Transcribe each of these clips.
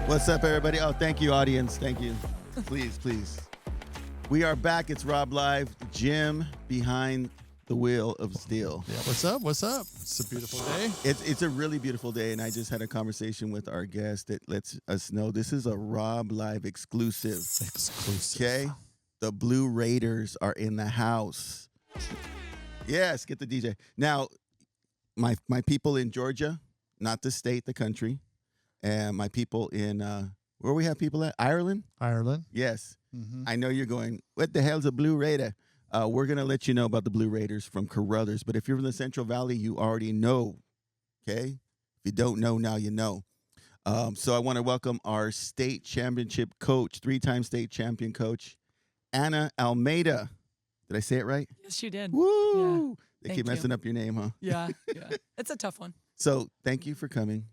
What's up, everybody? Oh, thank you, audience. Thank you. Please, please. We are back. It's RobLive. Jim behind the wheel of steel. Yeah, what's up? What's up? It's a beautiful day. It's a really beautiful day, and I just had a conversation with our guest that lets us know this is a RobLive exclusive. Exclusive. Okay? The Blue Raiders are in the house. Yes, get the DJ. Now, my people in Georgia, not the state, the country, and my people in, where we have people at? Ireland? Ireland. Yes. Mm-hmm. I know you're going, what the hell's a Blue Raider? We're going to let you know about the Blue Raiders from Caruthers. But if you're in the Central Valley, you already know, okay? If you don't know, now you know. So I want to welcome our state championship coach, 3-time state champion coach, Emmi Almeida. Did I say it right? Yes, you did. Woo! Yeah. They keep messing up your name, huh? Yeah. It's a tough one. So thank you for coming.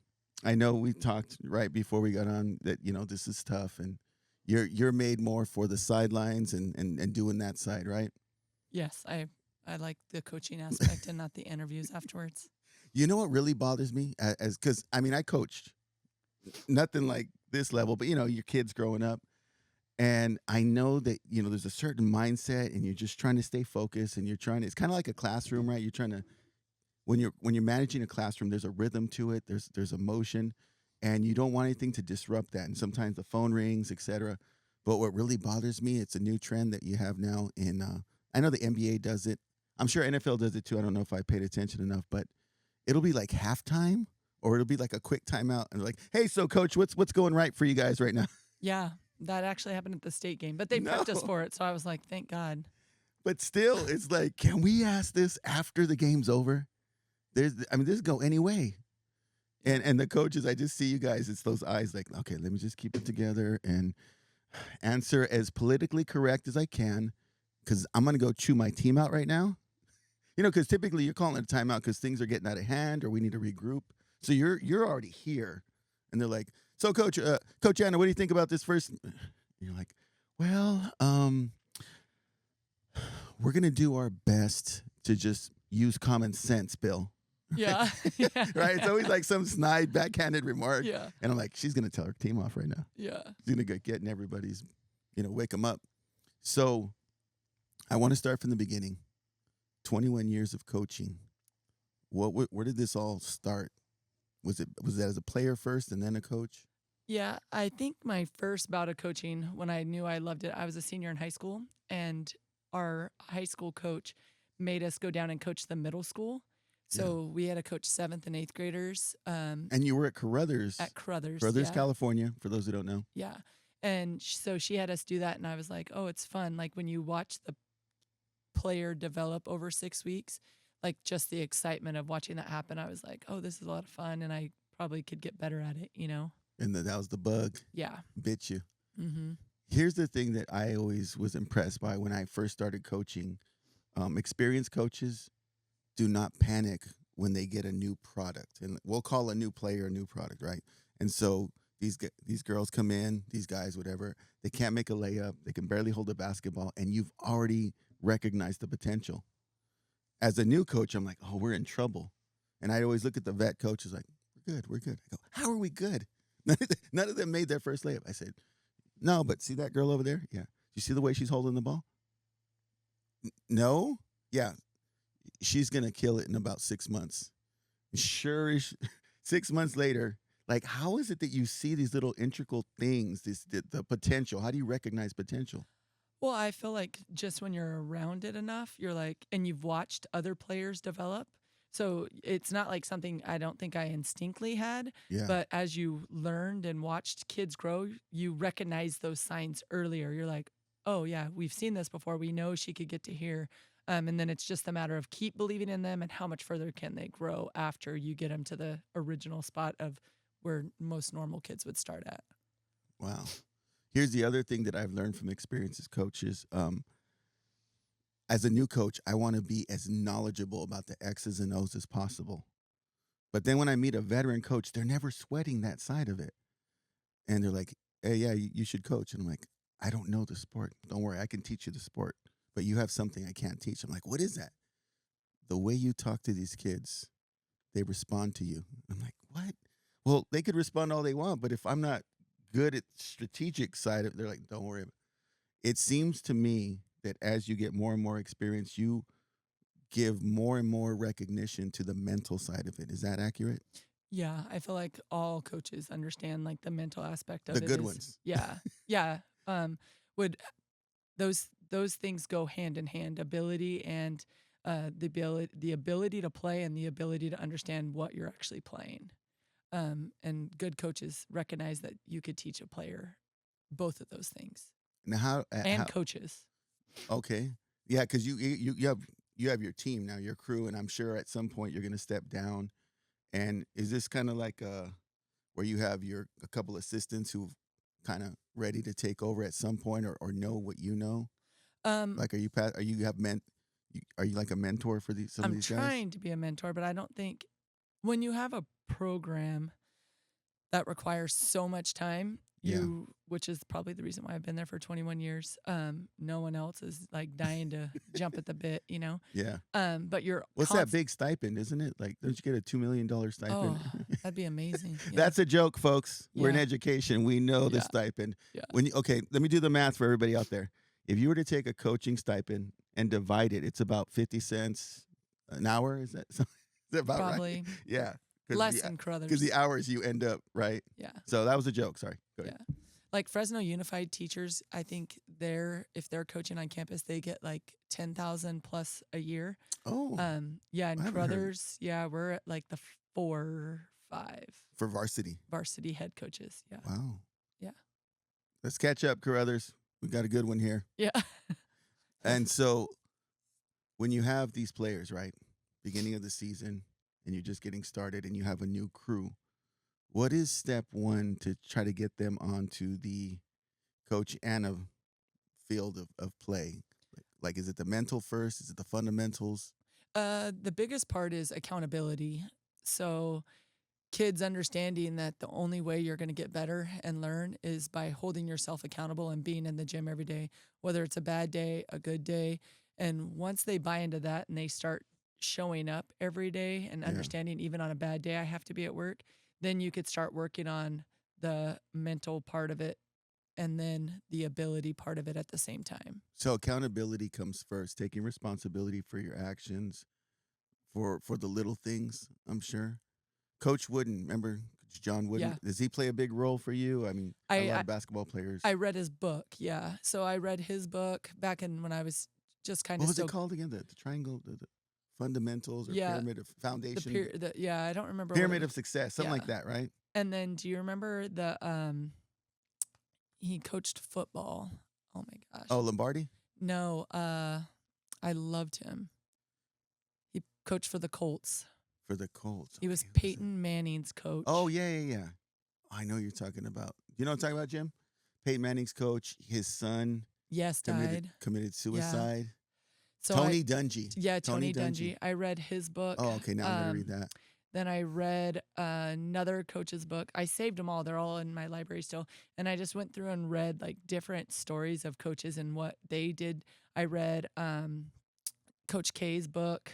I know we talked right before we got on that, you know, this is tough, and you're made more for the sidelines and doing that side, right? Yes, I like the coaching aspect and not the interviews afterwards. You know what really bothers me? Because, I mean, I coached. Nothing like this level, but, you know, your kids growing up. And I know that, you know, there's a certain mindset, and you're just trying to stay focused, and you're trying to, it's kind of like a classroom, right? You're trying to, when you're managing a classroom, there's a rhythm to it, there's emotion, and you don't want anything to disrupt that. And sometimes the phone rings, etc. But what really bothers me, it's a new trend that you have now in, I know the NBA does it. I'm sure NFL does it too. I don't know if I paid attention enough, but it'll be like halftime, or it'll be like a quick timeout, and like, hey, so coach, what's going right for you guys right now? Yeah, that actually happened at the state game, but they prepped us for it, so I was like, thank God. But still, it's like, can we ask this after the game's over? This go any way. And the coaches, I just see you guys, it's those eyes like, okay, let me just keep it together and answer as politically correct as I can, because I'm going to go chew my team out right now. You know, because typically you're calling it a timeout because things are getting out of hand or we need to regroup. So you're already here. And they're like, so Coach Anna, what do you think about this first? And you're like, well, we're going to do our best to just use common sense, Bill. Yeah. Right? It's always like some snide, backhanded remark. Yeah. And I'm like, she's going to tell her team off right now. Yeah. She's going to get in everybody's, wake them up. So I want to start from the beginning. 21 years of coaching. Where did this all start? Was that as a player first and then a coach? Yeah, I think my first bout of coaching, when I knew I loved it, I was a senior in high school, and our high school coach made us go down and coach the middle school. So we had to coach 7th and 8th graders. And you were at Caruthers. At Caruthers. Caruthers, California, for those who don't know. Yeah. And so she had us do that, and I was like, oh, it's fun. Like when you watch the player develop over 6 weeks, like just the excitement of watching that happen, I was like, oh, this is a lot of fun, and I probably could get better at it, you know? And that was the bug. Yeah. Bit you. Mm-hmm. Here's the thing that I always was impressed by when I first started coaching. Experienced coaches do not panic when they get a new product. And we'll call a new player a new product, right? And so these girls come in, these guys, whatever, they can't make a layup, they can barely hold a basketball, and you've already recognized the potential. As a new coach, I'm like, oh, we're in trouble. And I always look at the vet coaches like, we're good. I go, how are we good? None of them made their first layup. I said, no, but see that girl over there? Yeah. You see the way she's holding the ball? No? Yeah. She's going to kill it in about 6 months. Sure, 6 months later, like, how is it that you see these little integral things, the potential? How do you recognize potential? Well, I feel like just when you're around it enough, you're like, and you've watched other players develop. So it's not like something I don't think I instinctively had, but as you learned and watched kids grow, you recognize those signs earlier. You're like, oh yeah, we've seen this before. We know she could get to here. And then it's just a matter of keep believing in them and how much further can they grow after you get them to the original spot of where most normal kids would start at. Wow. Here's the other thing that I've learned from experience as coaches. As a new coach, I want to be as knowledgeable about the X's and O's as possible. But then when I meet a veteran coach, they're never sweating that side of it. And they're like, hey, yeah, you should coach. And I'm like, I don't know the sport. Don't worry, I can teach you the sport. But you have something I can't teach. I'm like, what is that? The way you talk to these kids, they respond to you. I'm like, what? Well, they could respond all they want, but if I'm not good at strategic side of, they're like, don't worry. It seems to me that as you get more and more experience, you give more and more recognition to the mental side of it. Is that accurate? Yeah, I feel like all coaches understand like the mental aspect of The it good is ones. yeah. Yeah. Would those things go hand in hand, ability and the ability to play and the ability to understand what you're actually playing. And good coaches recognize that you could teach a player both of those things. Now, And coaches. Okay, yeah, because you have your team now, your crew, and I'm sure at some point you're going to step down. And is this kind of like where you have a couple assistants who kind of ready to take over at some point, or know what you know? Um, Like, are you like a mentor for some of I'm these guys? trying to be a mentor, but I don't think when you have a program that requires so much time, Yeah. which is probably the reason why I've been there for 21 years. No one else is like dying to jump at the bit, you know? Yeah. But you're What's that big stipend, isn't it? Like, don't you get a $2 million stipend? oh, that'd be amazing. Yeah. That's a joke, folks. We're in Yeah. education. We know the Yeah. stipend. Yeah. Okay, let me do the math for everybody out there. If you were to take a coaching stipend and divide it, it's about 50 cents an hour. Is that about right? Probably Yeah. less than Caruthers. Because the hours you end up, right? Yeah. So that was a joke. Sorry. Go ahead. Yeah. Like Fresno Unified teachers, I think if they're coaching on campus, they get like 10,000 plus a year. Oh. Yeah, and I haven't heard. Caruthers, yeah, we're at like the 4, 5 For varsity head coaches. Yeah. Wow. Yeah. Let's catch up, Caruthers. We got a good one here. Yeah. And so when you have these players, right, beginning of the season, and you're just getting started and you have a new crew, what is step one to try to get them onto the Coach Anna field of play? Like, is it the mental first? Is it the fundamentals? The biggest part is accountability. So kids understanding that the only way you're going to get better and learn is by holding yourself accountable and being in the gym every day, whether it's a bad day, a good day. And once they buy into that and they start showing up every day and understanding even on a bad day I have to be at work, then you could start working on the mental part of it and then the ability part of it at the same time. So accountability comes first, taking responsibility for your actions, for the little things, I'm sure. Coach Wooden, remember Coach John Wooden? Yeah. Does he play a big role for you? I mean, a lot of basketball players. I read his book, yeah. So I read his book back when I was just kind of. What was it called again? The triangle, the fundamentals, or pyramid of foundation? I don't remember. Pyramid of success, something like that, right? And then, do you remember he coached football? Oh my gosh. Oh, Lombardi? No, I loved him. He coached for the Colts. For the Colts. He was Peyton Manning's coach. Oh, yeah. I know you're talking about. You know what I'm talking about, Jim? Peyton Manning's coach, his son. Yes, committed suicide. Yeah. So Tony Dungy. Yeah, Tony Dungy. I read his book. Oh, okay. Now I'm going to read that. Then I read another coach's book. I saved them all. They're all in my library still. And I just went through and read like different stories of coaches and what they did. I read Coach K's book.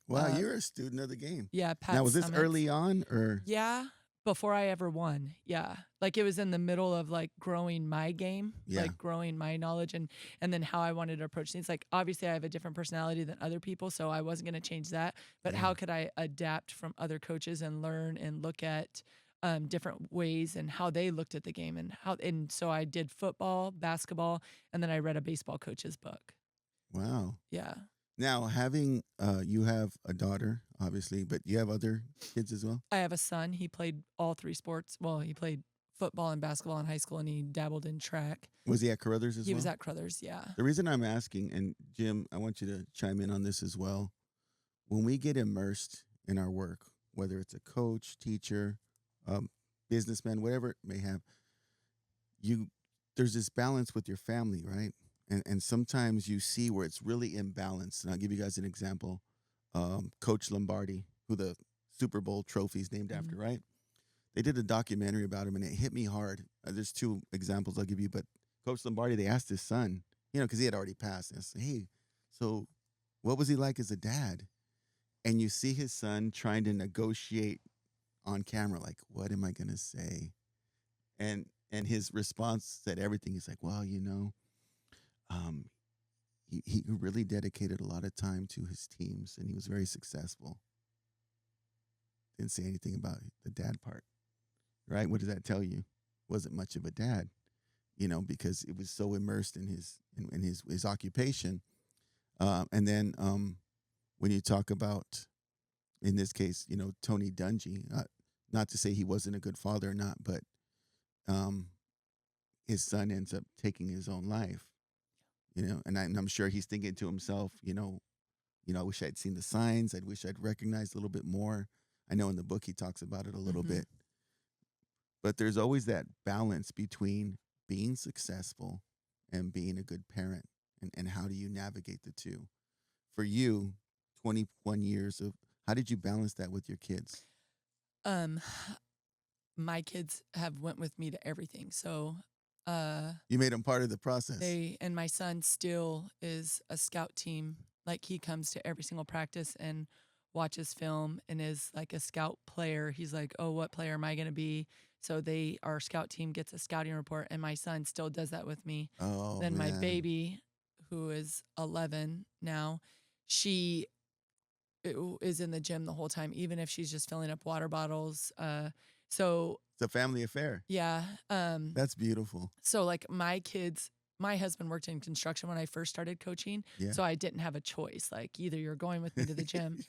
Wow, you're a student of the game. Yeah, Pat Now, was this Summits. early on, or? Yeah, before I ever won. Yeah, like it was in the middle of like growing my game, like growing my knowledge, and then how I wanted to approach things. Like obviously, I have a different personality than other people, so I wasn't going to change that. But how could I adapt from other coaches and learn and look at different ways and how they looked at the game and so I did football, basketball, and then I read a baseball coach's book. Wow. Yeah. Now, having you have a daughter, obviously, but you have other kids as well? I have a son. He played all 3 sports. Well, he played football and basketball in high school, and he dabbled in track. Was he at Caruthers as well? He was at Caruthers, yeah. The reason I'm asking, and Jim, I want you to chime in on this as well. When we get immersed in our work, whether it's a coach, teacher, businessman, whatever it may have, there's this balance with your family, right? And sometimes you see where it's really imbalanced. And I'll give you guys an example. Coach Lombardi, who the Super Bowl trophy is named after, right? They did a documentary about him, and it hit me hard. There's 2 examples I'll give you. But Coach Lombardi, they asked his son, because he had already passed. And I said, hey, so what was he like as a dad? And you see his son trying to negotiate on camera, like, what am I going to say? And And his response said everything. He's like, well, um, he really dedicated a lot of time to his teams, and he was very successful. Didn't say anything about the dad part, right? What does that tell you? Wasn't much of a dad, because it was so immersed in his occupation. And then when you talk about, in this case, Tony Dungy, not to say he wasn't a good father or not, but his son ends up taking his own life, and I'm sure he's thinking to himself, I wish I'd seen the signs. I wish I'd recognized a little bit more. I know in the book he talks about it a little bit, but there's always that balance between being successful and being a good parent, and how do you navigate the two? For you, 21 years of, how did you balance that with your kids? Um, my kids have went with me to everything. So, You made them part of the process. and my son still is a scout team. Like, he comes to every single practice and watches film and is like a scout player. He's like, oh, what player am I going to be? So our scout team gets a scouting report, and my son still does that with me. Oh, Then my man. baby, who is 11 now, she is in the gym the whole time, even if she's just filling up water bottles. So It's a family affair. yeah. That's beautiful. So like my kids, my husband worked in construction when I first started coaching. Yeah. So I didn't have a choice. Like, either you're going with me to the gym.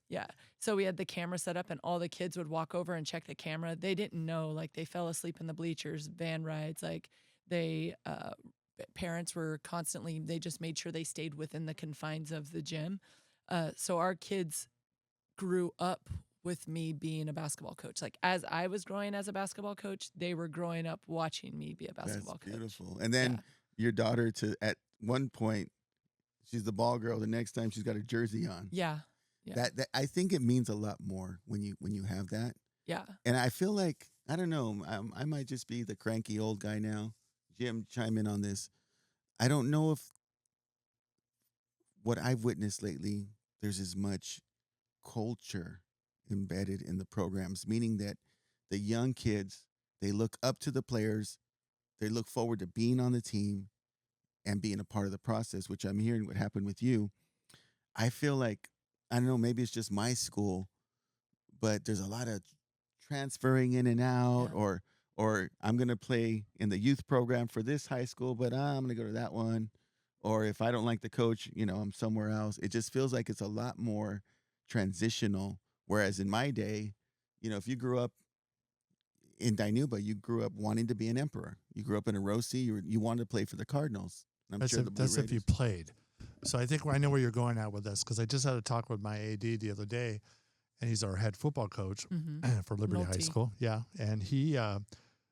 Yeah. So we had the camera set up, and all the kids would walk over and check the camera. They didn't know, like, they fell asleep in the bleachers, van rides. Like, parents were constantly, they just made sure they stayed within the confines of the gym. So our kids grew up with me being a basketball coach. Like, as I was growing as a basketball coach, they were growing up watching me be a basketball coach. That's beautiful. And then your daughter, at one point, she's the ball girl. The next time she's got a jersey on. Yeah. That I think it means a lot more when you have that. Yeah. And I feel like, I don't know, I might just be the cranky old guy now. Jim, chime in on this. I don't know if what I've witnessed lately, there's as much culture embedded in the programs, meaning that the young kids, they look up to the players, they look forward to being on the team and being a part of the process, which I'm hearing what happened with you. I feel like, I don't know, maybe it's just my school, but there's a lot of transferring in and out, or I'm going to play in the youth program for this high school, but I'm going to go to that one. Or if I don't like the coach, I'm somewhere else. It just feels like it's a lot more transitional. Whereas in my day, if you grew up in Dinuba, you grew up wanting to be an emperor. You grew up in Orosi, you wanted to play for the Cardinals. That's if you played. So I think I know where you're going at with this, because I just had a talk with my AD the other day, and he's our head football coach for Liberty High School. Yeah. And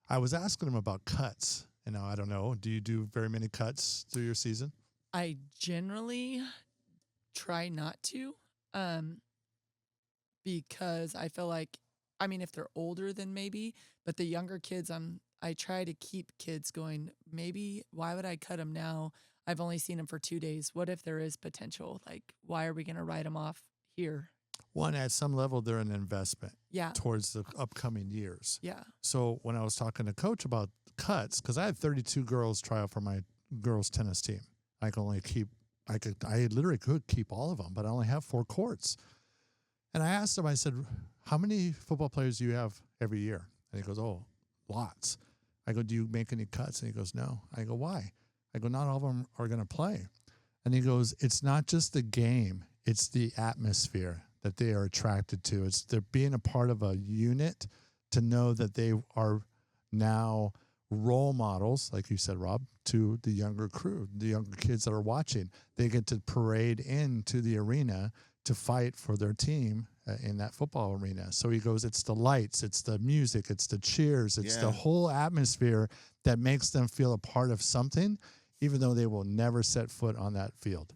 I was asking him about cuts. I don't know. Do you do very many cuts through your season? I generally try not to, because I feel like, if they're older, then maybe, but the younger kids, I try to keep kids going. Maybe, why would I cut them now? I've only seen them for 2 days. What if there is potential? Like, why are we going to write them off here? One, at some level, they're an investment towards the upcoming years. Yeah. So when I was talking to Coach about cuts, because I had 32 girls try out for my girls tennis team, I literally could keep all of them, but I only have 4 courts. And I asked him, I said, how many football players do you have every year? And he goes, oh, lots. I go, do you make any cuts? And he goes, no. I go, why? I go, not all of them are going to play. And he goes, it's not just the game, it's the atmosphere that they are attracted to. They're being a part of a unit, to know that they are now role models, like you said, Rob, to the younger crew, the younger kids that are watching. They get to parade into the arena to fight for their team in that football arena. So he goes, it's the lights, it's the music, it's the cheers, it's the whole atmosphere that makes them feel a part of something, even though they will never set foot on that field.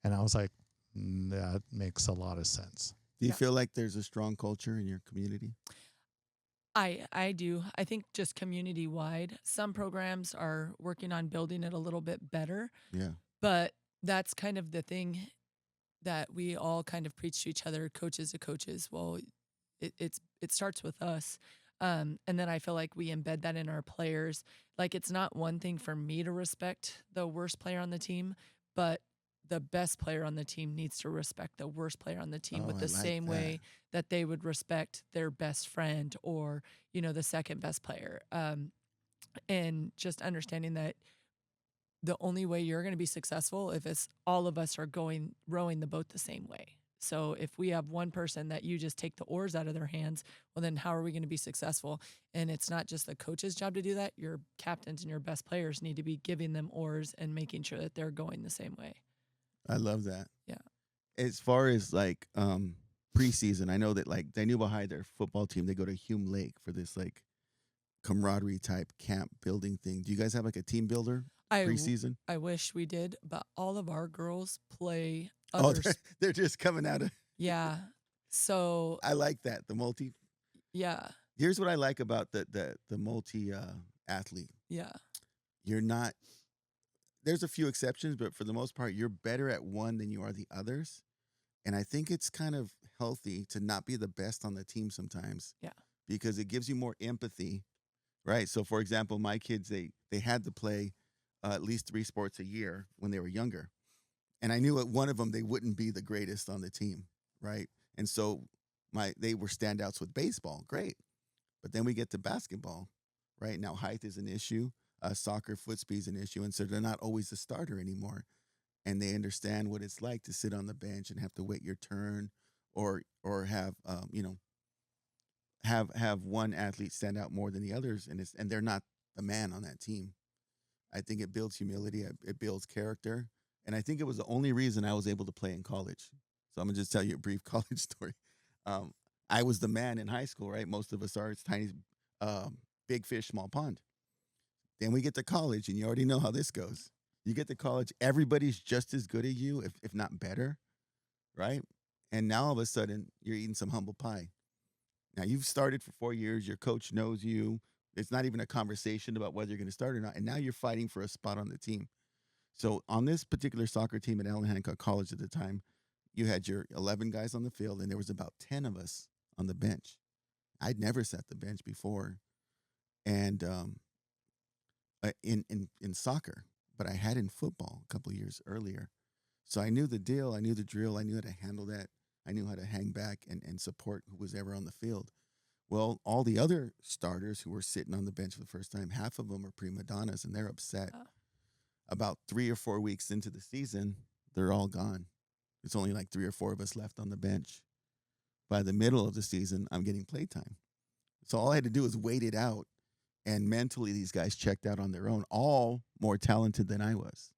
And I was like, that makes a lot of sense. Do you feel like there's a strong culture in your community? I do. I think just community-wide. Some programs are working on building it a little bit better. Yeah. But that's kind of the thing that we all kind of preach to each other, coaches to coaches. Well, it starts with us. And then I feel like we embed that in our players. Like it's not one thing for me to respect the worst player on the team, but the best player on the team needs to respect the worst player on the team Oh, with I the like same that. way that they would respect their best friend or, the second best player. And just understanding that the only way you're going to be successful if it's all of us are going rowing the boat the same way. So if we have one person that you just take the oars out of their hands, well then how are we going to be successful? And it's not just the coach's job to do that. Your captains and your best players need to be giving them oars and making sure that they're going the same way. I love that. Yeah. As far as like preseason, I know that like Danube High, their football team, they go to Hume Lake for this like camaraderie type camp building thing. Do you guys have like a team builder preseason? I wish we did, but all of our girls play Oh, others. they're just coming out of. Yeah. So I like that, the multi. yeah. Here's what I like about the multi athlete. Yeah. You're not. There's a few exceptions, but for the most part, you're better at one than you are the others. And I think it's kind of healthy to not be the best on the team sometimes. Yeah. Because it gives you more empathy, right? So, for example, my kids, they had to play at least 3 sports a year when they were younger. And I knew at one of them they wouldn't be the greatest on the team, right? And so they were standouts with baseball, great. But then we get to basketball, right? Now height is an issue, soccer, foot speed is an issue, and so they're not always the starter anymore. And they understand what it's like to sit on the bench and have to wait your turn, or have have one athlete stand out more than the others, and they're not the man on that team. I think it builds humility, it builds character, and I think it was the only reason I was able to play in college. So I'm gonna just tell you a brief college story. Um, I was the man in high school, right? Most of us are. It's tiny, big fish, small pond. Then we get to college, and you already know how this goes. You get to college, everybody's just as good as you, if not better, right? And now all of a sudden, you're eating some humble pie. Now you've started for 4 years. Your coach knows you. It's not even a conversation about whether you're going to start or not. And now you're fighting for a spot on the team. So on this particular soccer team at Allen Hancock College at the time, you had your 11 guys on the field, and there was about 10 of us on the bench. I'd never sat the bench before, and in soccer, but I had in football a couple of years earlier. So I knew the deal. I knew the drill. I knew how to handle that. I knew how to hang back and support who was ever on the field. Well, all the other starters who were sitting on the bench for the first time, half of them are prima donnas, and they're upset. Oh. About 3 or 4 weeks into the season, they're all gone. It's only like 3 or 4 of us left on the bench. By the middle of the season, I'm getting playtime. So all I had to do was wait it out, and mentally these guys checked out on their own, all more talented than I was.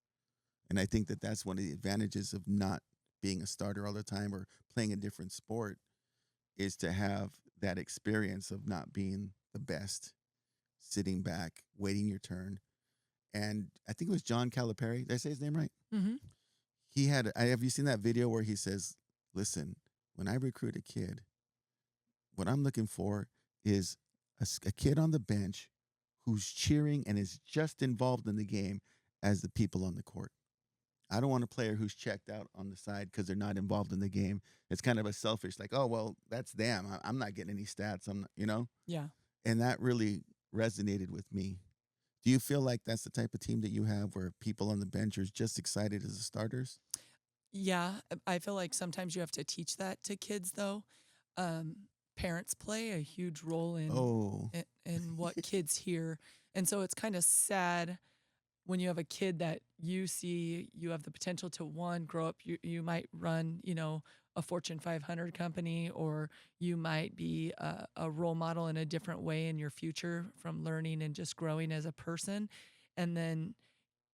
And I think that that's one of the advantages of not being a starter all the time or playing a different sport, is to have that experience of not being the best, sitting back, waiting your turn. And I think it was John Calipari. Did I say his name right? Mm-hmm. Have you seen that video where he says, listen, when I recruit a kid, what I'm looking for is a kid on the bench who's cheering and is just involved in the game as the people on the court. I don't want a player who's checked out on the side because they're not involved in the game. It's kind of a selfish, like, oh, well, that's them. I'm not getting any stats. I'm not, Yeah. And that really resonated with me. Do you feel like that's the type of team that you have where people on the bench are just excited as the starters? Yeah. I feel like sometimes you have to teach that to kids, though. Parents play a huge role in what kids hear. And so it's kind of sad when you have a kid that you see you have the potential to, one, grow up. You might run, a Fortune 500 company, or you might be a role model in a different way in your future from learning and just growing as a person. And then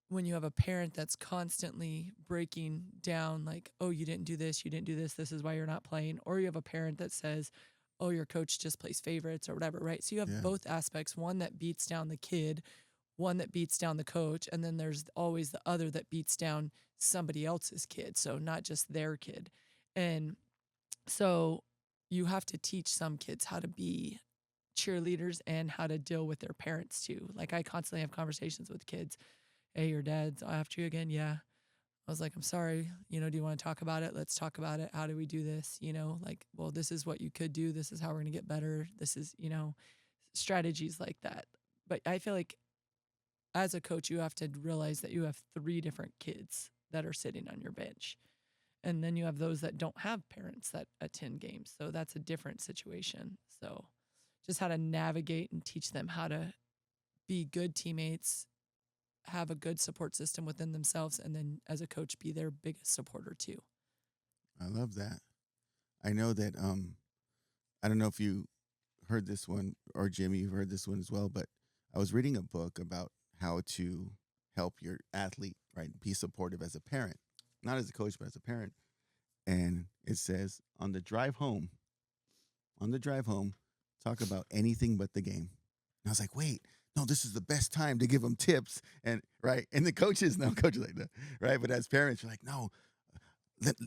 when you have a parent that's constantly breaking down, like, oh, you didn't do this, this is why you're not playing, or you have a parent that says, oh, your coach just plays favorites or whatever, right? So you have both aspects, one that beats down the kid, one that beats down the coach, and then there's always the other that beats down somebody else's kid, so not just their kid. And so you have to teach some kids how to be cheerleaders and how to deal with their parents too. Like, I constantly have conversations with kids. Hey, your dad's after you again? Yeah. I was like, I'm sorry, do you want to talk about it? Let's talk about it. How do we do this? Like, well, this is what you could do. This is how we're going to get better. This is, strategies like that. But I feel like as a coach, you have to realize that you have 3 different kids that are sitting on your bench. And then you have those that don't have parents that attend games. So that's a different situation. So just how to navigate and teach them how to be good teammates, have a good support system within themselves, and then as a coach, be their biggest supporter too. I love that. I know that I don't know if you heard this one, or Jimmy, you've heard this one as well, but I was reading a book about how to help your athlete, right? Be supportive as a parent, not as a coach, but as a parent. And it says, on the drive home, talk about anything but the game. And I was like, wait, no, this is the best time to give them tips. And right. And the coaches like that, right? But as parents, you're like, no,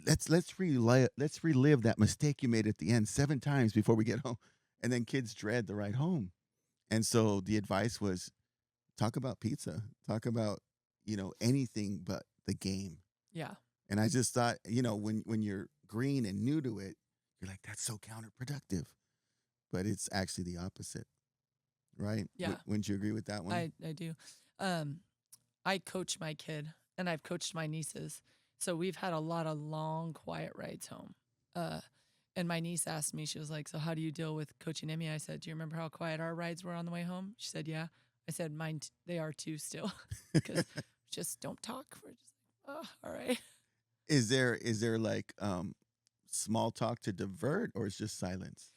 let's relive that mistake you made at the end 7 times before we get home. And then kids dread the ride home. And so the advice was, talk about pizza, talk about, anything but the game. Yeah. And I just thought, when you're green and new to it, you're like, that's so counterproductive. But it's actually the opposite, right? Yeah. Wouldn't you agree with that one? I do. I coach my kid, and I've coached my nieces. So we've had a lot of long, quiet rides home. And my niece asked me, she was like, so how do you deal with coaching Emmi? I said, do you remember how quiet our rides were on the way home? She said, yeah. I said, mine, they are too still. Because just don't talk. We're just like, oh, all right. Is there like small talk to divert, or it's just silence?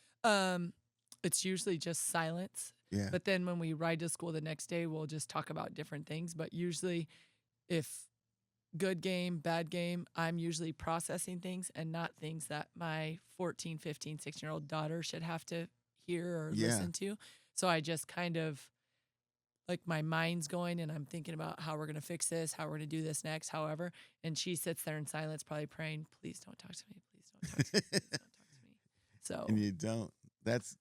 It's usually just silence. Yeah. But then when we ride to school the next day, we'll just talk about different things. But usually if good game, bad game, I'm usually processing things and not things that my 14, 15, 16-year-old daughter should have to hear or listen to. So I just kind of, like, my mind's going and I'm thinking about how we're going to fix this, how we're going to do this next, however. And she sits there in silence, probably praying, please don't talk to me. Please don't talk to me. Please don't talk to me. So. And you don't.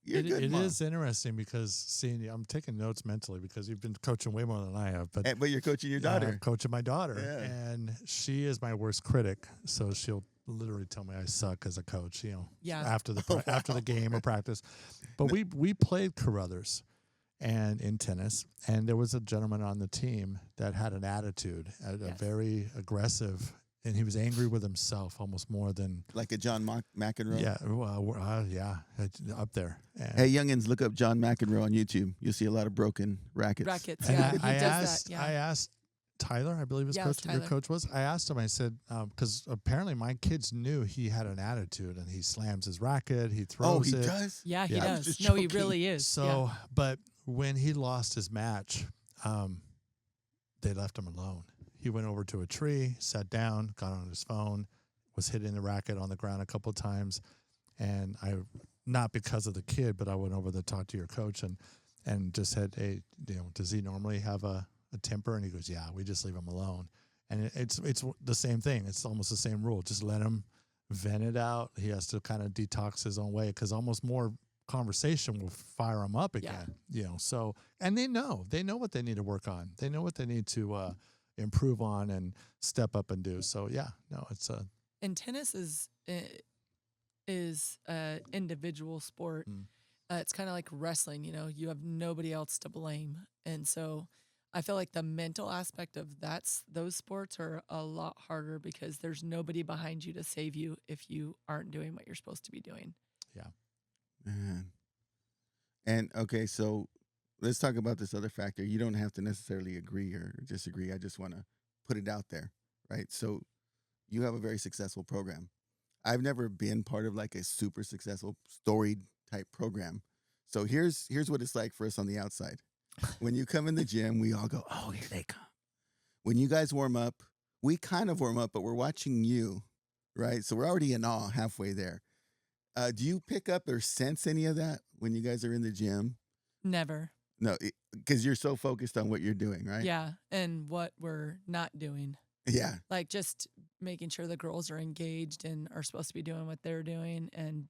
You're good, it Mom. is interesting because seeing you, I'm taking notes mentally because you've been coaching way more than I have. But you're coaching your daughter. I'm coaching my daughter. Yeah. And she is my worst critic. So she'll literally tell me I suck as a coach, after the game or practice. But we played Caruthers and in tennis, and there was a gentleman on the team that had an attitude, a very aggressive, and he was angry with himself almost more than like a John McEnroe. Yeah, up there. And hey, youngins, look up John McEnroe on YouTube. You'll see a lot of broken rackets. Yeah, I asked Tyler, I believe your coach was. I asked him. I said, because apparently my kids knew he had an attitude, and he slams his racket, he throws it. Oh, he does. Yeah, he does. No, he really is. So, but when he lost his match, they left him alone. He went over to a tree, sat down, got on his phone, was hitting the racket on the ground a couple of times. And not because of the kid, but I went over to talk to your coach and just said, hey, does he normally have a temper? And he goes, yeah, we just leave him alone. And it's the same thing. It's almost the same rule. Just let him vent it out. He has to kind of detox his own way because almost more conversation will fire him up again. So, and they know what they need to work on. They know what they need to improve on and step up and do. So it's and tennis is a individual sport. It's kind of like wrestling. You have nobody else to blame, and so I feel like the mental aspect of those sports are a lot harder because there's nobody behind you to save you if you aren't doing what you're supposed to be doing. Yeah. Man. And okay, so let's talk about this other factor. You don't have to necessarily agree or disagree. I just want to put it out there, right? So you have a very successful program. I've never been part of like a super successful storied type program. So here's what it's like for us on the outside. When you come in the gym, we all go, oh, here they come. When you guys warm up, we kind of warm up, but we're watching you, right? So we're already in awe halfway there. Do you pick up or sense any of that when you guys are in the gym? Never. No, because you're so focused on what you're doing, right? Yeah, and what we're not doing. Yeah. Like just making sure the girls are engaged and are supposed to be doing what they're doing. And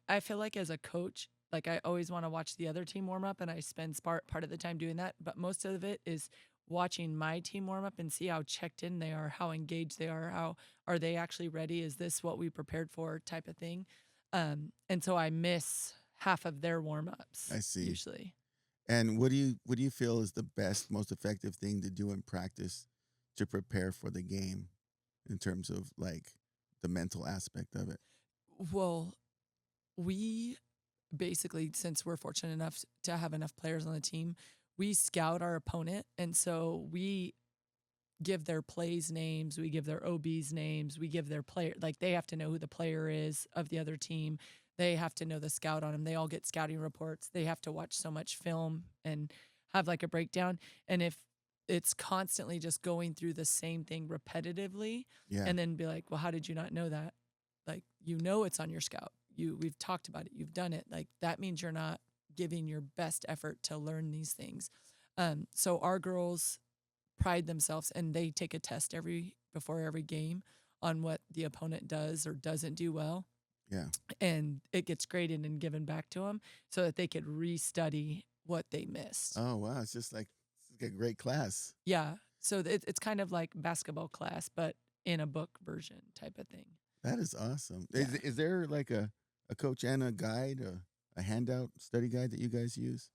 I feel like as a coach, like I always want to watch the other team warm up, and I spend part of the time doing that. But most of it is watching my team warm up and see how checked in they are, how engaged they are, how are they actually ready? Is this what we prepared for type of thing? And so I miss half of their warm-ups. I see. Usually. And what do you feel is the best, most effective thing to do in practice to prepare for the game in terms of like the mental aspect of it? Well, we basically, since we're fortunate enough to have enough players on the team, we scout our opponent. And so we give their plays names, we give their OBs names, we give their player, like they have to know who the player is of the other team. They have to know the scout on them. They all get scouting reports. They have to watch so much film and have like a breakdown. And if it's constantly just going through the same thing repetitively, and then be like, well, how did you not know that? Like, you know, it's on your scout. We've talked about it. You've done it. Like, that means you're not giving your best effort to learn these things. So our girls pride themselves, and they take a test before every game on what the opponent does or doesn't do well. Yeah. And it gets graded and given back to them so that they could restudy what they missed. Oh, wow. It's just like a great class. Yeah. So it's kind of like basketball class, but in a book version type of thing. That is awesome. Yeah. Is there like a coach and a guide, a handout study guide that you guys use?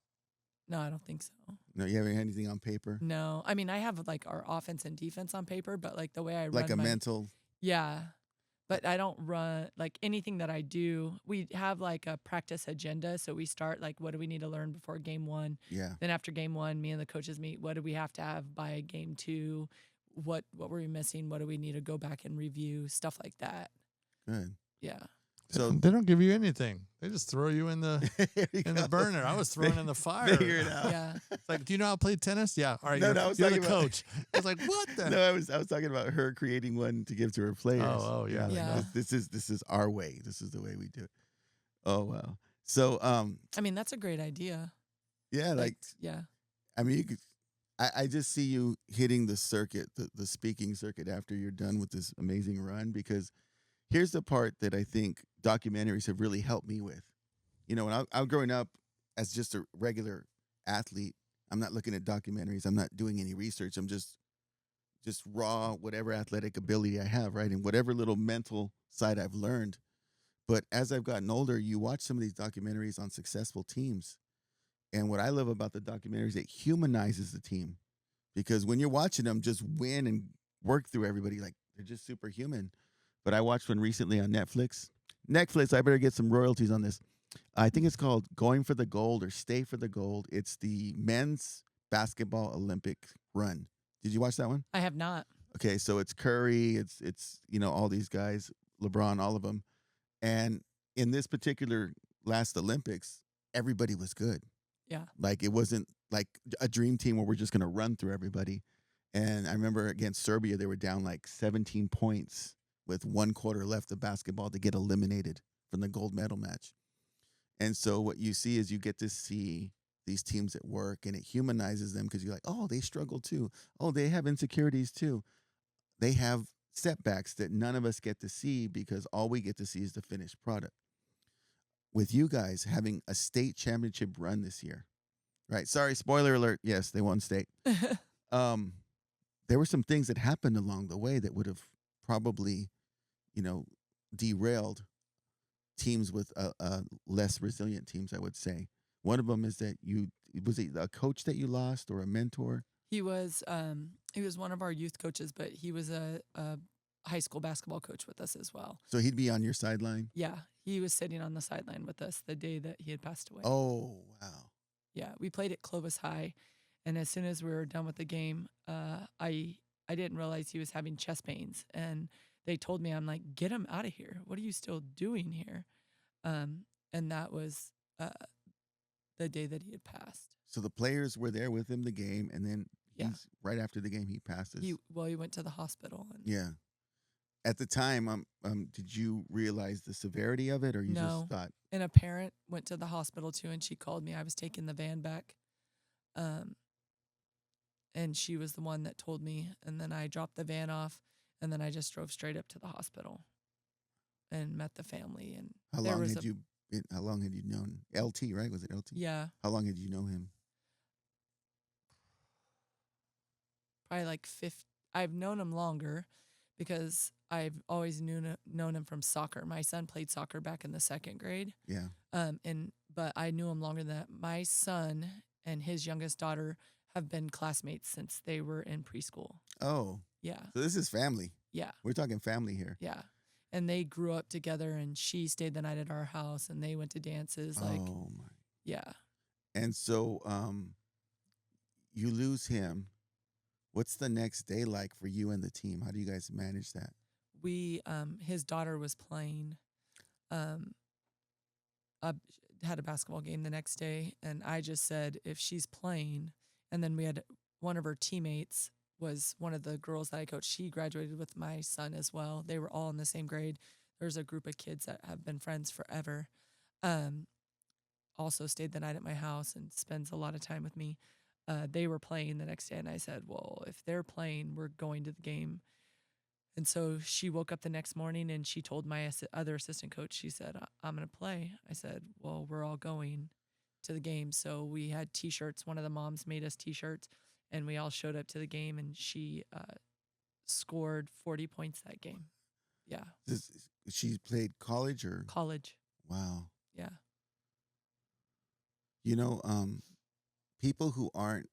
No, I don't think so. No, you haven't had anything on paper? No. I mean, I have like our offense and defense on paper, but like the way I Like run a mental. Yeah. But I don't run like anything that I do. We have like a practice agenda. So we start like, what do we need to learn before game 1? Yeah. Then after game 1, me and the coaches meet. What do we have to have by game 2? What were we missing? What do we need to go back and review? Stuff like that. Good. Yeah. So they don't give you anything. They just throw you in the the burner. I was thrown in the fire. Figure it out. Yeah. It's like, do you know how to play tennis? Yeah. All right. No, you're, no, I was you're the talking about- coach. I was like, what the? No, I was talking about her creating one to give to her players. Oh, yeah. like, Yeah. This is our way. This is the way we do it. Oh wow. So I mean, that's a great idea. yeah, like yeah. I mean, you could. I just see you hitting the circuit, the speaking circuit after you're done with this amazing run, because here's the part that I think documentaries have really helped me with. You know, when I was growing up as just a regular athlete, I'm not looking at documentaries. I'm not doing any research. I'm just raw, whatever athletic ability I have, right? And whatever little mental side I've learned. But as I've gotten older, you watch some of these documentaries on successful teams. And what I love about the documentaries, it humanizes the team, because when you're watching them just win and work through everybody, like they're just superhuman. But I watched one recently on Netflix. I better get some royalties on this. I think it's called Going for the Gold or Stay for the Gold. It's the men's basketball Olympic run. Did you watch that one? I have not. Okay, so it's Curry, it's all these guys, LeBron, all of them. And in this particular last Olympics, everybody was good. Yeah. Like it wasn't like a dream team where we're just going to run through everybody. And I remember against Serbia, they were down like 17 points with 1 quarter left of basketball to get eliminated from the gold medal match. And so what you see is you get to see these teams at work, and it humanizes them, because you're like, oh, they struggle too. Oh, they have insecurities too. They have setbacks that none of us get to see, because all we get to see is the finished product. With you guys having a state championship run this year, right? Sorry, spoiler alert. Yes, they won state. There were some things that happened along the way that would have probably, derailed teams with less resilient teams, I would say. One of them is that was it a coach that you lost or a mentor? He was one of our youth coaches, but he was a high school basketball coach with us as well. So he'd be on your sideline? Yeah, he was sitting on the sideline with us the day that he had passed away. Oh, wow. Yeah, we played at Caruthers High, and as soon as we were done with the game, I didn't realize he was having chest pains, and they told me, I'm like, get him out of here. What are you still doing here? And that was the day that he had passed. So the players were there with him the game, and then right after the game he passes. He went to the hospital. And yeah. At the time, did you realize the severity of it, or you just thought? And a parent went to the hospital too, and she called me. I was taking the van back, and she was the one that told me. And then I dropped the van off, and then I just drove straight up to the hospital, and met the family. And How long had you known LT? Right? Was it LT? Yeah. How long had you known him? Probably like 50. I've known him longer, because I've always known him from soccer. My son played soccer back in the 2nd grade. Yeah. but I knew him longer than that. My son and his youngest daughter have been classmates since they were in preschool. Oh, Yeah. so this is family. Yeah. We're talking family here. Yeah. And they grew up together, and she stayed the night at our house, and they went to dances. Like, Oh my. yeah. And so, you lose him. What's the next day like for you and the team? How do you guys manage that? We, his daughter was playing, um, had a basketball game the next day, and I just said, if she's playing, and then we had one of her teammates was one of the girls that I coached. She graduated with my son as well. They were all in the same grade. There's a group of kids that have been friends forever. Also stayed the night at my house and spends a lot of time with me. They were playing the next day, and I said, well, if they're playing, we're going to the game. And so she woke up the next morning and she told my other assistant coach, she said, I'm going to play. I said, well, we're all going to the game. So we had T-shirts. One of the moms made us T-shirts, and we all showed up to the game, and she scored 40 points that game. Yeah. She played college or? College. Wow. Yeah. You know, people who aren't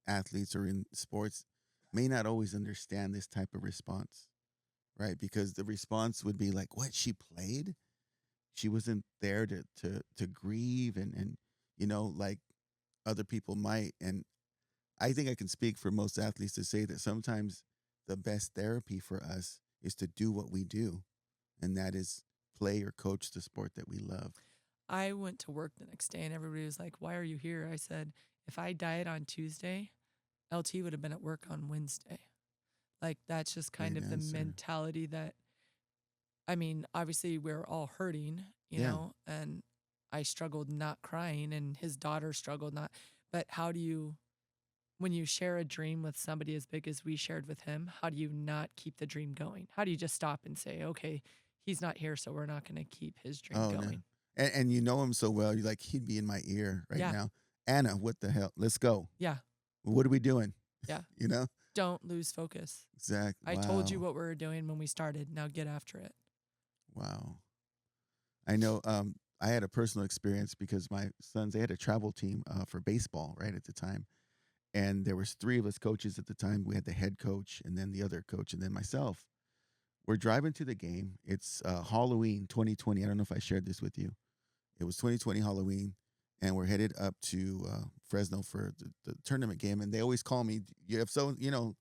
athletes or in sports may not always understand this type of response, right? Because the response would be like, what, she played? She wasn't there to grieve and you know, like other people might. And I think I can speak for most athletes to say that sometimes the best therapy for us is to do what we do, and that is play or coach the sport that we love. I went to work the next day, and everybody was like, why are you here? I said, if I died on Tuesday, LT would have been at work on Wednesday. Like, that's just kind Great of answer. the mentality that, I mean, obviously we're all hurting, you Yeah. know, and I struggled not crying, and his daughter struggled not. But how do you, when you share a dream with somebody as big as we shared with him, how do you not keep the dream going? How do you just stop and say, okay, he's not here, so we're not going to keep his dream Oh, no. going? And you know him so well. You're like, he'd be in my ear right Yeah. now. Anna, what the hell? Let's go. Yeah. What are we doing? Yeah. You know? Don't lose focus. Exactly. I told you what we were doing when we started. Now get after it. Wow. I know I had a personal experience because my sons, they had a travel team for baseball right at the time. And there was 3 of us coaches at the time. We had the head coach and then the other coach and then myself. We're driving to the game. It's Halloween 2020. I don't know if I shared this with you. It was 2020 Halloween, and we're headed up to Fresno for the tournament game. And they always call me, you have you know,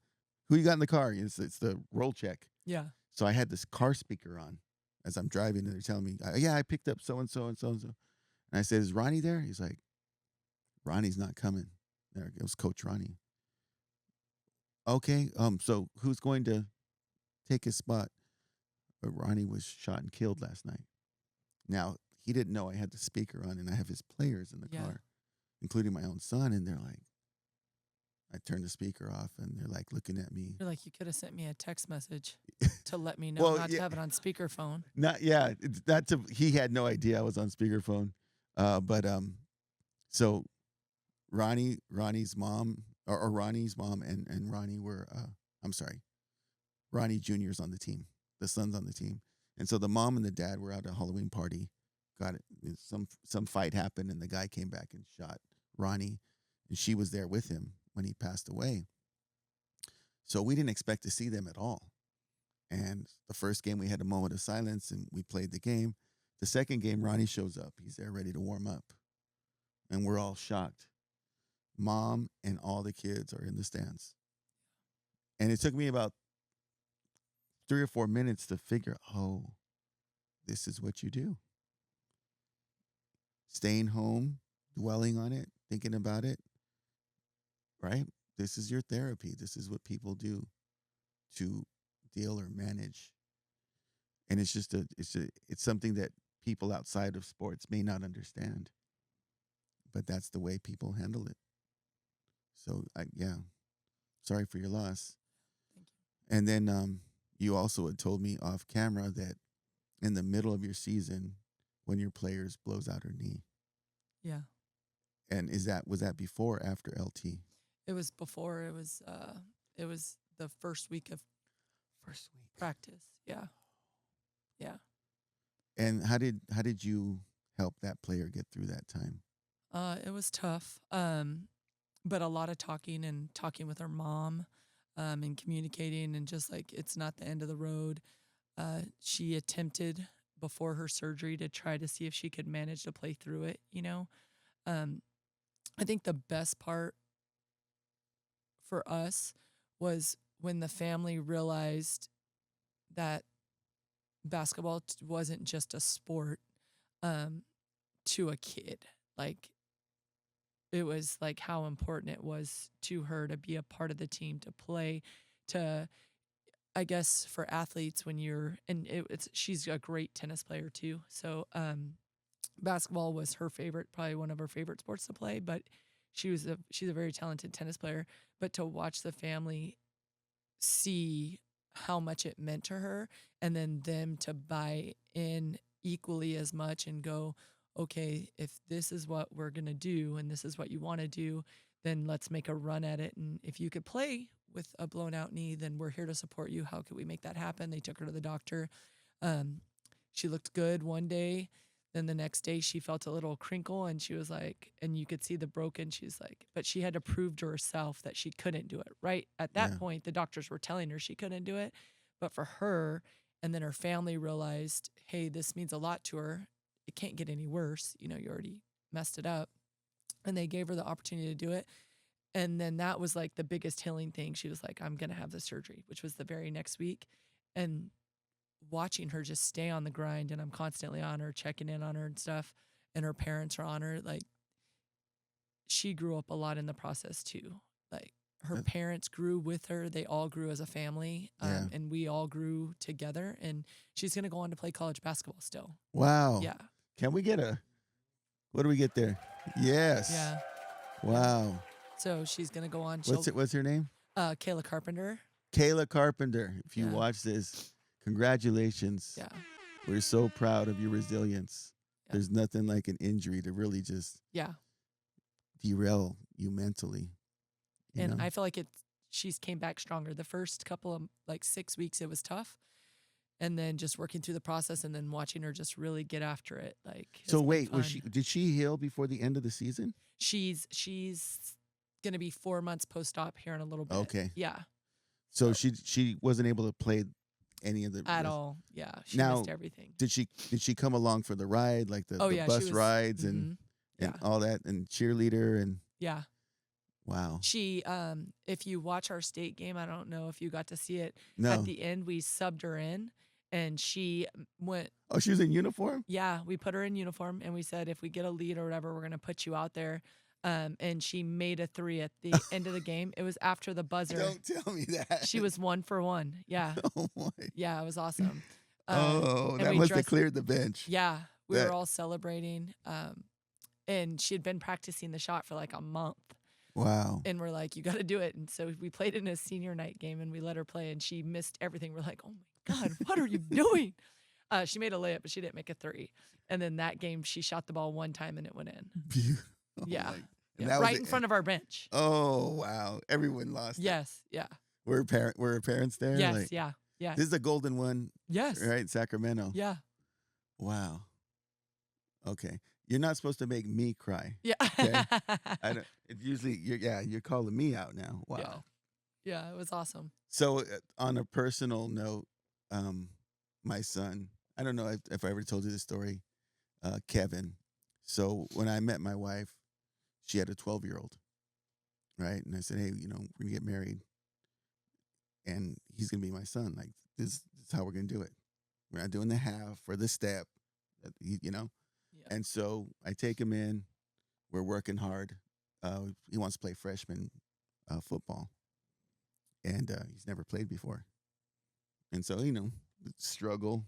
who you got in the car? It's the roll check. Yeah. So I had this car speaker on as I'm driving, and they're telling me, yeah, I picked up so-and-so and so-and-so. And I said, is Ronnie there? He's like, Ronnie's not coming. There it was Coach Ronnie. Okay, so who's going to take his spot? But Ronnie was shot and killed last night. Now, he didn't know I had the speaker on and I have his players in the car, including my own son. And they're like, I turned the speaker off and they're like looking at me. You're like, you could have sent me a text message to let me know not to have it on speakerphone. He had no idea I was on speakerphone. So Ronnie's mom or Ronnie's mom and Ronnie were, Ronnie Jr.'s on the team. The son's on the team. And so the mom and the dad were at a Halloween party. Got it. Some fight happened and the guy came back and shot Ronnie. And she was there with him when he passed away. So we didn't expect to see them at all. And the first game we had a moment of silence and we played the game. The second game, Ronnie shows up. He's there ready to warm up. And we're all shocked. Mom and all the kids are in the stands. And it took me about 3 or 4 minutes to figure, this is what you do. Staying home, dwelling on it, thinking about it, right? This is your therapy. This is what people do to deal or manage. And it's just it's something that people outside of sports may not understand. But that's the way people handle it. So, sorry for your loss. Thank you. And then you also had told me off camera that in the middle of your season, when your players blows out her knee. Yeah. And was that before or after LT? It was before. It was the first week of practice. Yeah. Yeah. And how did you help that player get through that time? It was tough, but a lot of talking with her mom, and communicating, and just like it's not the end of the road. She attempted before her surgery to try to see if she could manage to play through it. Um, I think the best part for us was when the family realized that basketball wasn't just a sport, um, to a kid. Like, it was like how important it was to her to be a part of the team, to play, to, I guess, for athletes when she's a great tennis player too. So, basketball was her favorite, probably one of her favorite sports to play, but she's a very talented tennis player. But to watch the family see how much it meant to her, and then them to buy in equally as much and go, okay, if this is what we're going to do and this is what you want to do, then let's make a run at it. And if you could play with a blown out knee, then we're here to support you. How could we make that happen? They took her to the doctor. She looked good one day. Then the next day she felt a little crinkle, and she was like, and you could see the broken. She's like, but she had to prove to herself that she couldn't do it. Right at that point, the doctors were telling her she couldn't do it. But for her, and then her family realized, hey, this means a lot to her. It can't get any worse. You already messed it up. And they gave her the opportunity to do it. And then that was like the biggest healing thing. She was like, I'm going to have the surgery, which was the very next week. And watching her just stay on the grind, and I'm constantly on her, checking in on her and stuff, and her parents are on her. Like, she grew up a lot in the process too. Like, her parents grew with her. They all grew as a family, and we all grew together. And she's going to go on to play college basketball still. Wow. Yeah. Can we get what do we get there? Yes. Yeah. Wow. So she's going to go on. What's her name? Kayla Carpenter. Kayla Carpenter. If you watch this, congratulations. Yeah. We're so proud of your resilience. Yeah. There's nothing like an injury to really just derail you mentally. And I feel like she's came back stronger. The first couple of 6 weeks, it was tough. And then just working through the process, and then watching her just really get after it. So wait, did she heal before the end of the season? She's going to be 4 months post-op here in a little bit. Okay. Yeah. So she wasn't able to play any of the at all. Yeah. She missed everything. Did she come along for the ride, like the bus rides and all that, and cheerleader and Wow. She if you watch our state game, I don't know if you got to see it. No. At the end we subbed her in, and she went. Oh, she was in uniform? Yeah, we put her in uniform, and we said, if we get a lead or whatever, we're going to put you out there. And she made a 3 at the end of the game. It was after the buzzer. Don't tell me that. She was 1 for 1. Yeah. Oh, boy. Yeah, it was awesome. That must have cleared the bench. Yeah, we were all celebrating. And she had been practicing the shot for a month. Wow. And we're like, you got to do it. And so we played in a senior night game, and we let her play, and she missed everything. We're like, oh my God, what are you doing? She made a layup, but she didn't make a 3. And then that game, she shot the ball 1 time and it went in. Oh, yeah. Right in front of our bench. Oh, wow. Everyone lost. Yes. Yeah. Were her parents there? Yes. Yeah. Yeah. This is a golden one. Yes. Right? Sacramento. Yeah. Wow. Okay. You're not supposed to make me cry. Yeah. Okay? It's usually, you're calling me out now. Wow. Yeah, it was awesome. So on a personal note, my son, I don't know if I ever told you this story, Kevin. So when I met my wife, she had a 12-year-old, right? And I said, hey, we're going to get married, and he's going to be my son. Like, this is how we're going to do it. We're not doing the half or the step, Yeah. And so I take him in. We're working hard. He wants to play freshman football, and he's never played before. And so, struggle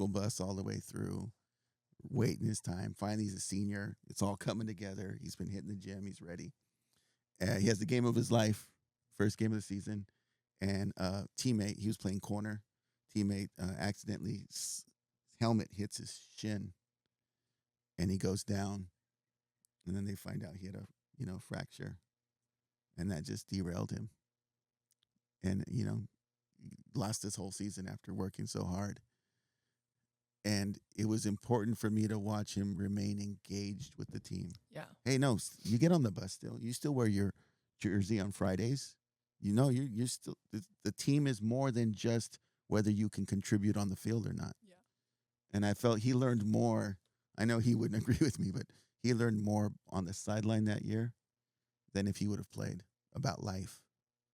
bus all the way through, waiting his time. Finally, he's a senior. It's all coming together. He's been hitting the gym. He's ready. He has the game of his life, first game of the season. And teammate, he was playing corner. Teammate accidentally, his helmet hits his shin, and he goes down. And then they find out he had a fracture, and that just derailed him. And lost his whole season after working so hard. And it was important for me to watch him remain engaged with the team. Yeah. Hey, no, you get on the bus still. You still wear your jersey on Fridays. You know, you're still, the team is more than just whether you can contribute on the field or not. Yeah. And I felt he learned more. I know he wouldn't agree with me, but he learned more on the sideline that year than if he would have played about life.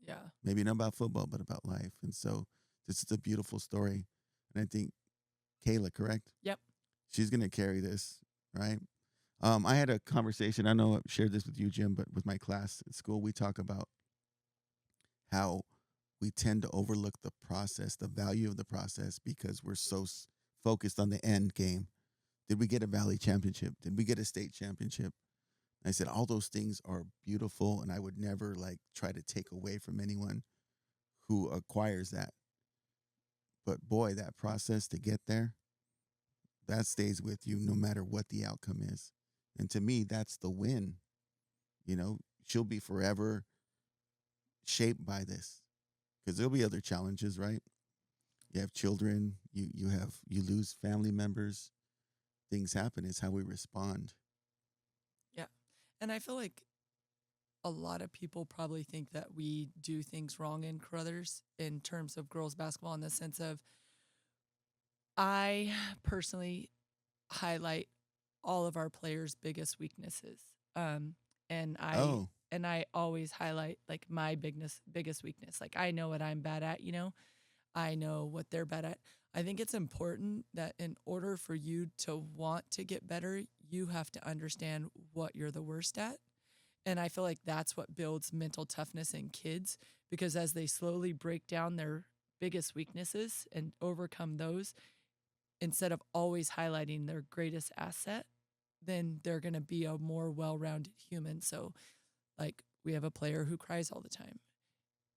Yeah. Maybe not about football, but about life. And so this is a beautiful story. And I think Kayla, correct? Yep. She's going to carry this, right? I had a conversation. I know I've shared this with you, Jim, but with my class at school, we talk about how we tend to overlook the process, the value of the process, because we're so focused on the end game. Did we get a Valley championship? Did we get a state championship? I said, all those things are beautiful, and I would never try to take away from anyone who acquires that. But boy, that process to get there, that stays with you no matter what the outcome is. And to me, that's the win. You know, she'll be forever shaped by this, because there'll be other challenges, right? You have children, you lose family members. Things happen. It's how we respond. Yeah. And I feel like a lot of people probably think that we do things wrong in Caruthers in terms of girls basketball, in the sense of, I personally highlight all of our players' biggest weaknesses. And I always highlight like my biggest weakness. Like, I know what I'm bad at, you know, I know what they're bad at. I think it's important that in order for you to want to get better, you have to understand what you're the worst at. And I feel like that's what builds mental toughness in kids, because as they slowly break down their biggest weaknesses and overcome those, instead of always highlighting their greatest asset, then they're going to be a more well-rounded human. So like, we have a player who cries all the time.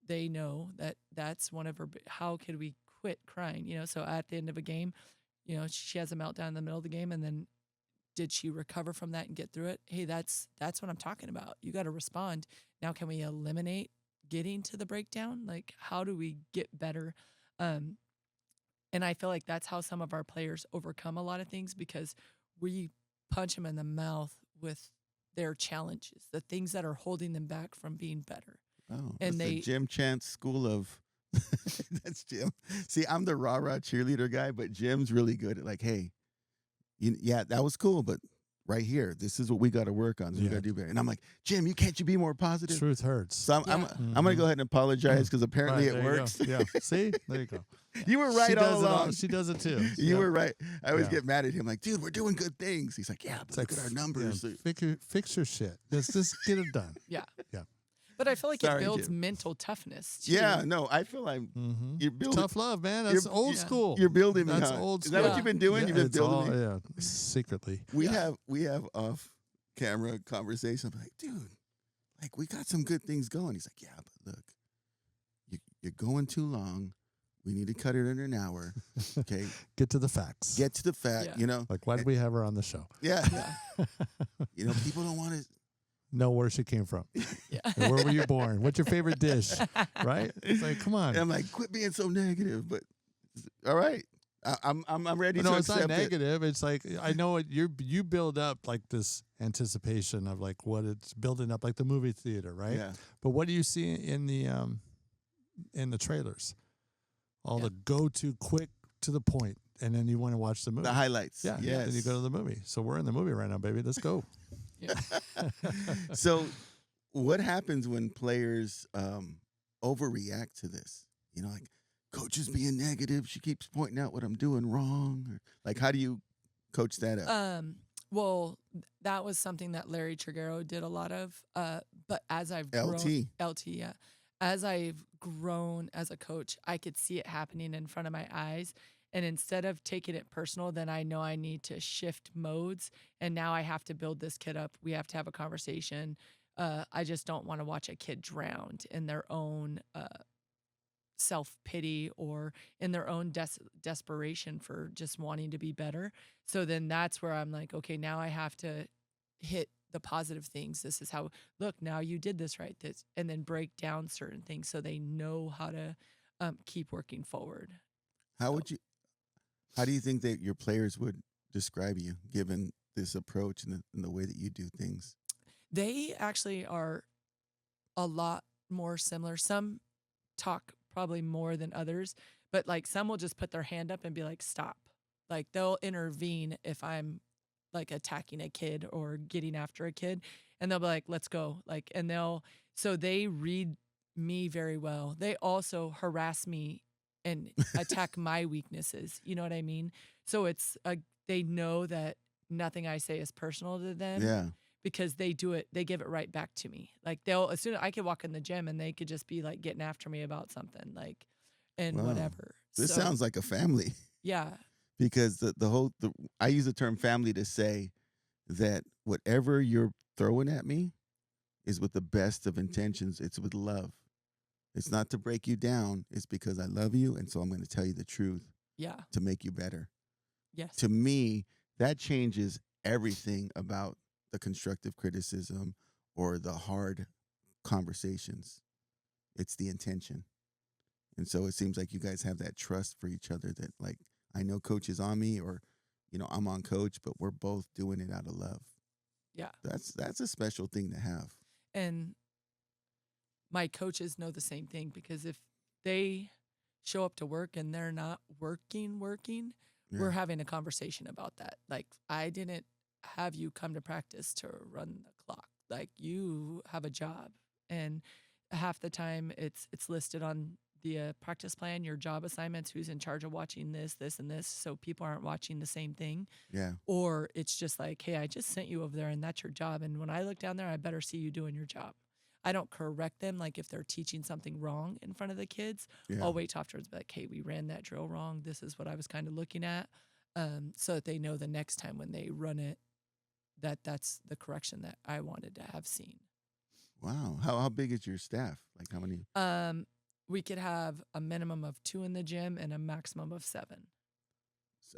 They know that that's one of her, how could we quit crying? You know, so at the end of a game, you know, she has a meltdown in the middle of the game, and then did she recover from that and get through it? Hey, that's what I'm talking about. You got to respond. Now, can we eliminate getting to the breakdown? Like, how do we get better? And I feel like that's how some of our players overcome a lot of things, because we punch them in the mouth with their challenges, the things that are holding them back from being better. Oh, and that's they the Jim Chance School of. That's Jim. See, I'm the rah-rah cheerleader guy, but Jim's really good at like, hey, yeah, that was cool, but right here, this is what we got to work on. This is what we got to do better. And I'm like, Jim, can't you be more positive? Truth hurts. So I'm going to go ahead and apologize, because apparently it works. Yeah. See, there you go. You were right all along. She does it too. You were right. I always get mad at him, like, dude, we're doing good things. He's like, yeah, but look at our numbers. Yeah, fix your shit. Let's just get it done. Yeah. Yeah. But I feel like it builds Jim. mental toughness too. Yeah, no, I feel like you're building. Tough love, man. That's old school. You're building me. That's huh? old Is school. that what you've been doing? You've been building me. Yeah, secretly. We have off camera conversation. I'm like, dude, like, we got some good things going. He's like, yeah, but look, you're going too long. We need to cut it in an hour. Okay. Get to the facts. Get to the fact, you know. Like, why did we have her on the show? Yeah. You know, people don't want to know where she came from. Yeah. And where were you born? What's your favorite dish? Right? It's like, come on. And I'm like, quit being so negative. But all right. I'm ready to it's accept not negative. It's like, I know it. You build up like this anticipation of like what it's building up, like the movie theater, right? Yeah. But what do you see in the trailers? All the go-to, quick, to the point, and then you want to watch the movie. The highlights. Yeah. Yes. Then you go to the movie. So we're in the movie right now, baby. Let's go. Yeah. So what happens when players overreact to this? You know, like, coach is being negative. She keeps pointing out what I'm doing wrong. Or, like, how do you coach that up? Well, that was something that Larry Triguero did a lot of. But as I've grown, LT, yeah. As I've grown as a coach, I could see it happening in front of my eyes. And instead of taking it personal, then I know I need to shift modes. And now I have to build this kid up. We have to have a conversation. I just don't want to watch a kid drowned in their own self-pity or in their own desperation for just wanting to be better. So then that's where I'm like, okay, now I have to hit the positive things. This is how, look, now you did this right. This, and then break down certain things so they know how to keep working forward. How would you How do you think that your players would describe you, given this approach and the way that you do things? They actually are a lot more similar. Some talk probably more than others, but like some will just put their hand up and be like, stop. Like they'll intervene if I'm like attacking a kid or getting after a kid, and they'll be like, let's go. Like, and so they read me very well. They also harass me and attack my weaknesses. You know what I mean? So they know that nothing I say is personal to them. Yeah. Because they give it right back to me. Like as soon as I could walk in the gym and they could just be like getting after me about something, like, and Wow. whatever. This So, sounds like a family. Yeah. Because I use the term family to say that whatever you're throwing at me is with the best of intentions. It's with love. It's not to break you down. It's because I love you, and so I'm going to tell you the truth. Yeah. To make you better. Yes. To me, that changes everything about the constructive criticism or the hard conversations. It's the intention. And so it seems like you guys have that trust for each other that, like, I know coach is on me, or, I'm on coach, but we're both doing it out of love. Yeah. That's a special thing to have. And my coaches know the same thing, because if they show up to work and they're not working, Yeah. we're having a conversation about that. Like, I didn't have you come to practice to run the clock. Like, you have a job, and half the time it's listed on the practice plan, your job assignments, who's in charge of watching this, and this, so people aren't watching the same thing. Yeah. Or it's just like, hey, I just sent you over there and that's your job. And when I look down there, I better see you doing your job. I don't correct them. Like, if they're teaching something wrong in front of the kids, Yeah. I'll wait till afterwards and be like, hey, we ran that drill wrong. This is what I was kind of looking at. So that they know the next time when they run it, that's the correction that I wanted to have seen. Wow. How big is your staff? Like, how many? We could have a minimum of 2 in the gym and a maximum of 7.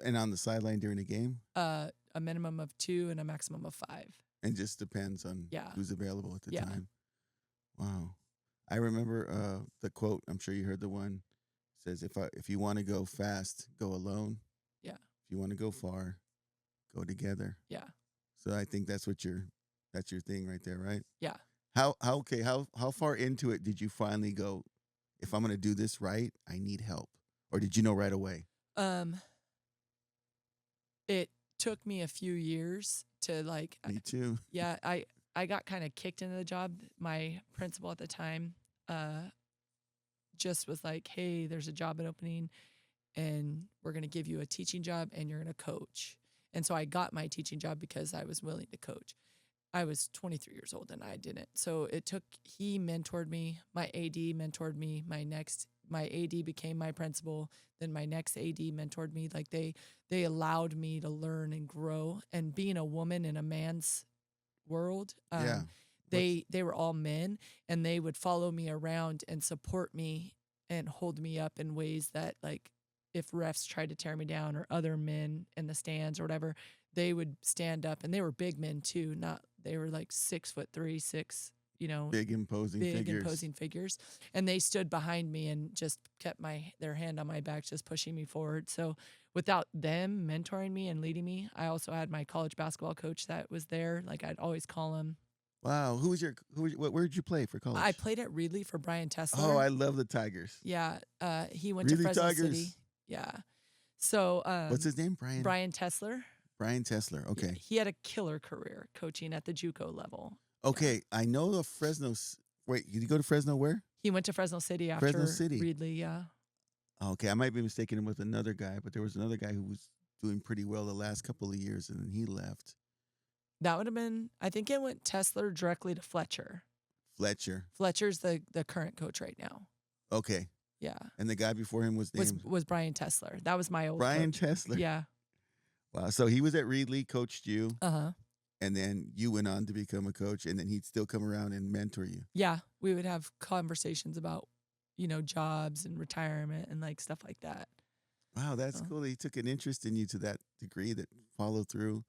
And on the sideline during the game? A minimum of 2 and a maximum of 5. And just depends on who's available at the time. Wow. I remember the quote, I'm sure you heard the one, says, if you want to go fast, go alone. Yeah. If you want to go far, go together. Yeah. So I think that's your thing right there, right? Yeah. How far into it did you finally go, if I'm going to do this right, I need help? Or did you know right away? It took me a few years to, like, Me too. Yeah, I got kind of kicked into the job. My principal at the time just was like, hey, there's a job opening and we're going to give you a teaching job and you're going to coach. And so I got my teaching job because I was willing to coach. I was 23 years old and I didn't. So he mentored me. My AD mentored me. My AD became my principal. Then my next AD mentored me. Like, they allowed me to learn and grow. And being a woman in a man's world, they were all men, and they would follow me around and support me and hold me up in ways that, like, if refs tried to tear me down or other men in the stands or whatever, they would stand up. And they were big men too. They were like 6'3", 6, big imposing figures. And they stood behind me and just kept their hand on my back, just pushing me forward. So without them mentoring me and leading me, I also had my college basketball coach that was there. Like, I'd always call him. Wow. Where did you play for college? I played at Reedley for Brian Tesler. Oh, I love the Tigers. Yeah. He went Reedley to Fresno Tigers. City. Yeah. So what's his name? Brian Tesler. Brian Tesler. Okay. Yeah, he had a killer career coaching at the JUCO level. Okay. I know the Fresno. Wait, did you go to Fresno where? He went to Fresno City after Reedley, yeah. Okay, I might be mistaking him with another guy, but there was another guy who was doing pretty well the last couple of years, and then he left. That would have been, I think it went Tesler directly to Fletcher. Fletcher's the current coach right now. Okay. Yeah. And the guy before him was Brian Tesler. That was my old Brian coach. Tesler. Yeah. Wow. So he was at Reedley, coached you. Uh-huh. And then you went on to become a coach, and then he'd still come around and mentor you. Yeah. We would have conversations about, jobs and retirement and like stuff like that. Wow, that's cool. He took an interest in you to that degree, that followed through.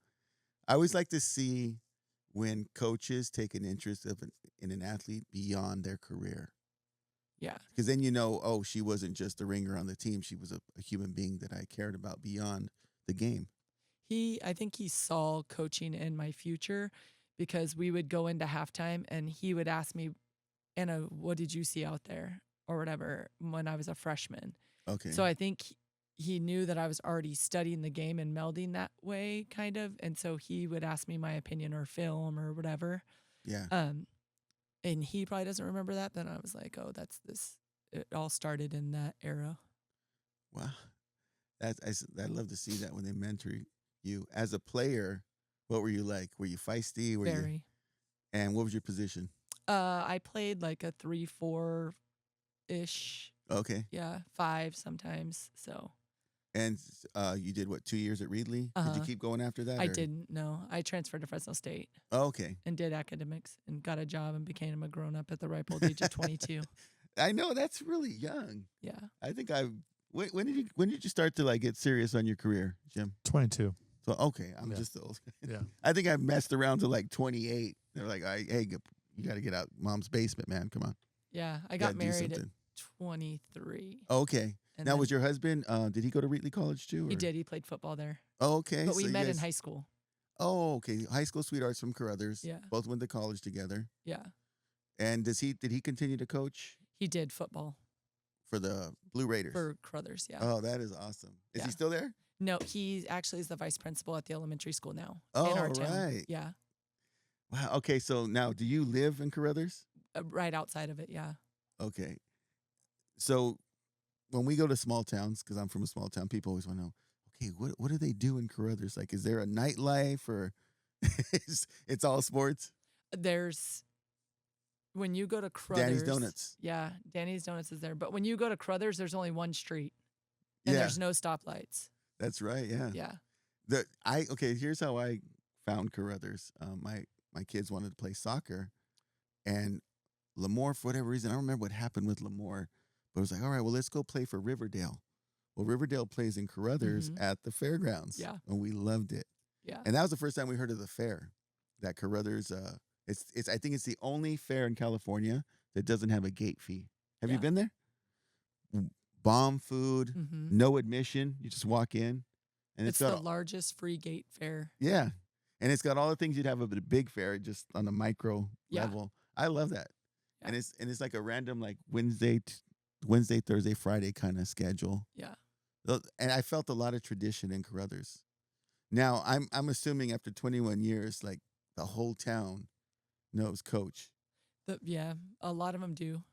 I always like to see when coaches take an interest in an athlete beyond their career. Yeah. Because then you know, oh, she wasn't just a ringer on the team. She was a human being that I cared about beyond the game. I think he saw coaching in my future because we would go into halftime and he would ask me, Anna, what did you see out there or whatever when I was a freshman? Okay. So I think he knew that I was already studying the game and melding that way kind of. And so he would ask me my opinion or film or whatever. Yeah. And he probably doesn't remember that. Then I was like, oh, that's this. It all started in that era. Wow. I love to see that when they mentor you. As a player, what were you like? Were you feisty? Very. And what was your position? I played like a 3-4 ish. Okay. Yeah, 5 sometimes. So. And you did what, 2 years at Reedley? Did you keep going after that? I didn't. No, I transferred to Fresno State. Oh, okay. And did academics and got a job and became a grown up at the ripe old age of 22. I know, that's really young. Yeah. I think when did you start to like get serious on your career, Jim? 22. So okay, I'm just old. Yeah. I think I messed around to like 28. They're like, hey, you got to get out mom's basement, man. Come on. Yeah, I got married at 23. Okay. And now, then was your husband? Did he go to Reedley College too? Or? he did. He played football there. Oh, okay. But we met in high school. Oh, okay. High school sweethearts from Caruthers. Yeah. Both went to college together. Yeah. And did he continue to coach He did football for the Blue Raiders? for Caruthers. Yeah. Oh, that is awesome. Is he still there? No, he actually is the vice principal at the elementary school now. Oh, in our town. right. Yeah. Wow. Okay. So now, do you live in Caruthers? Right outside of it. Yeah. Okay. So when we go to small towns, because I'm from a small town, people always want to know, okay, what do they do in Caruthers? Like, is there a nightlife or it's all sports? When you go to Caruthers. Danny's Donuts. Yeah, Danny's Donuts is there. But when you go to Caruthers, there's only one street. And there's no stoplights. That's right, yeah. Yeah. Okay, here's how I found Caruthers. My kids wanted to play soccer, and Lemoore, for whatever reason, I don't remember what happened with Lemoore, but it was like, all right, well, let's go play for Riverdale. Well, Riverdale plays in Caruthers at the fairgrounds. Yeah. And we loved it. Yeah. And that was the first time we heard of the fair, that Caruthers, I think it's the only fair in California that doesn't have a gate fee. Have you been there? Bomb food, no admission. You just walk in. And it's the largest free gate fair. Yeah. And it's got all the things you'd have at a big fair, just on a micro level. I love that. Yeah. And it's like a random like Wednesday, Thursday, Friday kind of schedule. Yeah. And I felt a lot of tradition in Caruthers. Now I'm assuming after 21 years, like the whole town knows Coach. Yeah, a lot of them do.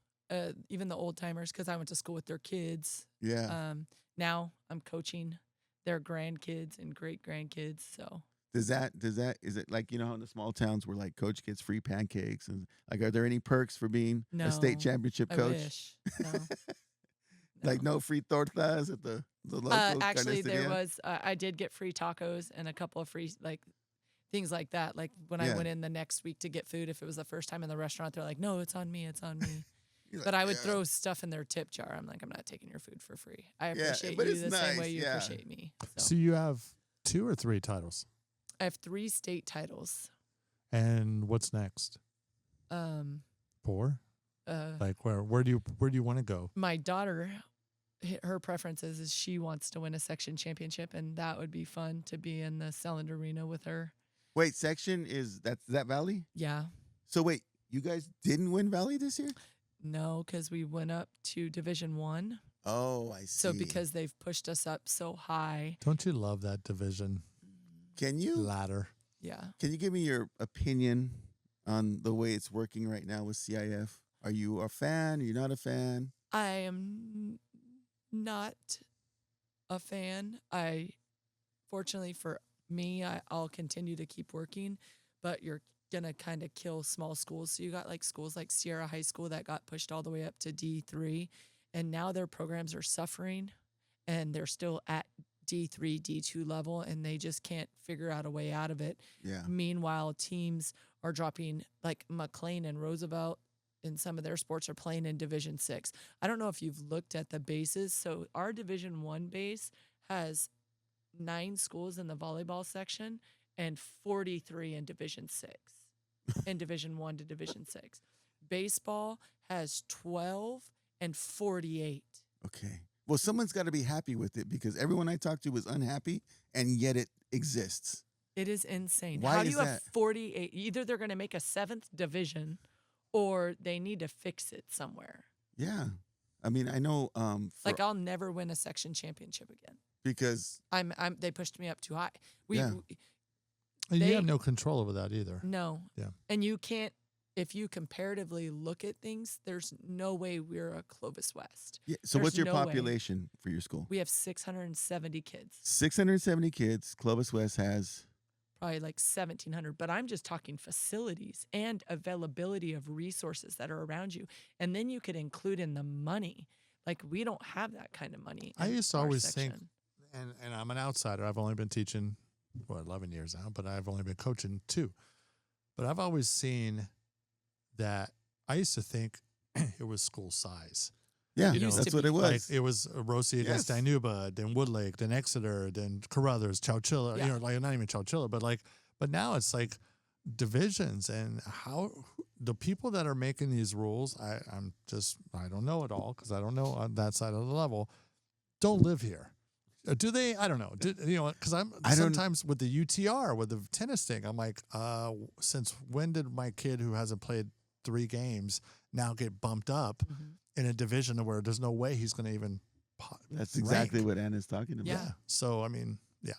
Even the old timers, because I went to school with their kids. Yeah. Now I'm coaching their grandkids and great grandkids. So is it like, you know, how in the small towns where like coach gets free pancakes, and like, are there any perks for being a state championship coach? I wish. No. Like no free tortas at the local. Actually, there was. I did get free tacos and a couple of free like things like that. Like when I went in the next week to get food, if it was the first time in the restaurant, they're like, "No, it's on me. It's on me." But I would throw stuff in their tip jar. I'm like, I'm not taking your food for free. I appreciate you the same way you appreciate me. So you have 2 or 3 titles? I have 3 state titles. And what's next? 4? Like where do you want to go? My daughter, her preference is she wants to win a section championship, and that would be fun to be in the Selland Arena with her. Wait, section is that Valley? Yeah. So wait, you guys didn't win Valley this year? No, because we went up to Division 1. Oh, I see. So because they've pushed us up so high. Don't you love that division? Can you? Ladder. Yeah. Can you give me your opinion on the way it's working right now with CIF? Are you a fan? Are you not a fan? I am not a fan. Fortunately for me, I'll continue to keep working, but you're going to kind of kill small schools. So you got like schools like Sierra High School that got pushed all the way up to D3, and now their programs are suffering, and they're still at D3, D2 level, and they just can't figure out a way out of it. Yeah. Meanwhile, teams are dropping, like McLean and Roosevelt in some of their sports are playing in Division 6. I don't know if you've looked at the bases. So our Division 1 base has 9 schools in the volleyball section and 43 in Division 6, in Division 1 to Division 6. Baseball has 12 and 48. Okay. Well, someone's got to be happy with it because everyone I talked to was unhappy, and yet it exists. It is insane. Why How do is you have that? 48? Either they're going to make a 7th division or they need to fix it somewhere. Yeah. I mean, I know Like I'll never win a section championship again. because They pushed me up too high. Yeah. And you have no control over that either. No. Yeah. And you can't, if you comparatively look at things, there's no way we're a Clovis West. yeah, so There's what's your no way. population for your school? We have 670 kids, 670 kids. Clovis West has probably like 1,700. But I'm just talking facilities and availability of resources that are around you. And then you could include in the money. Like we don't have that kind of money. I in used to our always think, section. and I'm an outsider. I've only been teaching, 11 years now, but I've only been coaching 2. But I've always seen that I used to think it was school size. yeah, You know, that's what it was. Like it was Rosie against Yes. Dinuba, then Woodlake, then Exeter, then Caruthers, Chowchilla. Yeah. You know, like not even Chowchilla, but now it's like divisions and how the people that are making these rules. I don't know it all because I don't know on that side of the level. Don't live here. Do they? I don't know. Because I'm sometimes with the UTR, with the tennis thing, I'm like, since when did my kid who hasn't played 3 games now get bumped up in a division where there's no way he's going to even That's exactly rank? what Anna's talking about. Yeah. So, I mean, yeah.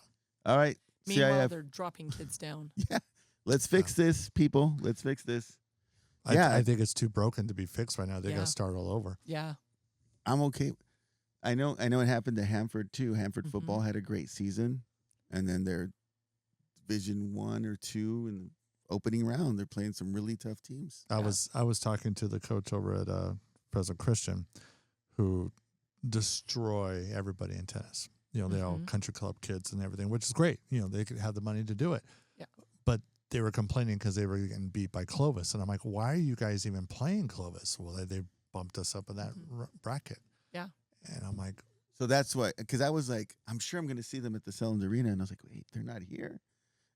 All right. Meanwhile, CIF. they're dropping kids down. Yeah. Let's fix this, people. Let's fix this. I think it's too broken to be fixed right now. They got Yeah. to start all over. Yeah. I'm okay. I know it happened to Hanford too. Hanford football had a great season, and then they're Division 1 or 2 in the opening round. They're playing some really tough teams. I was talking to the coach over at President Christian, who destroy everybody in tennis. You know, they're all country club kids and everything, which is great. You know, they could have the money to do it. Yeah. But they were complaining because they were getting beat by Clovis, and I'm like, why are you guys even playing Clovis? Well, they bumped us up in that bracket. Yeah. And I'm like, So that's why, because I was like, I'm sure I'm going to see them at the Sellens Arena, and I was like, wait, they're not here.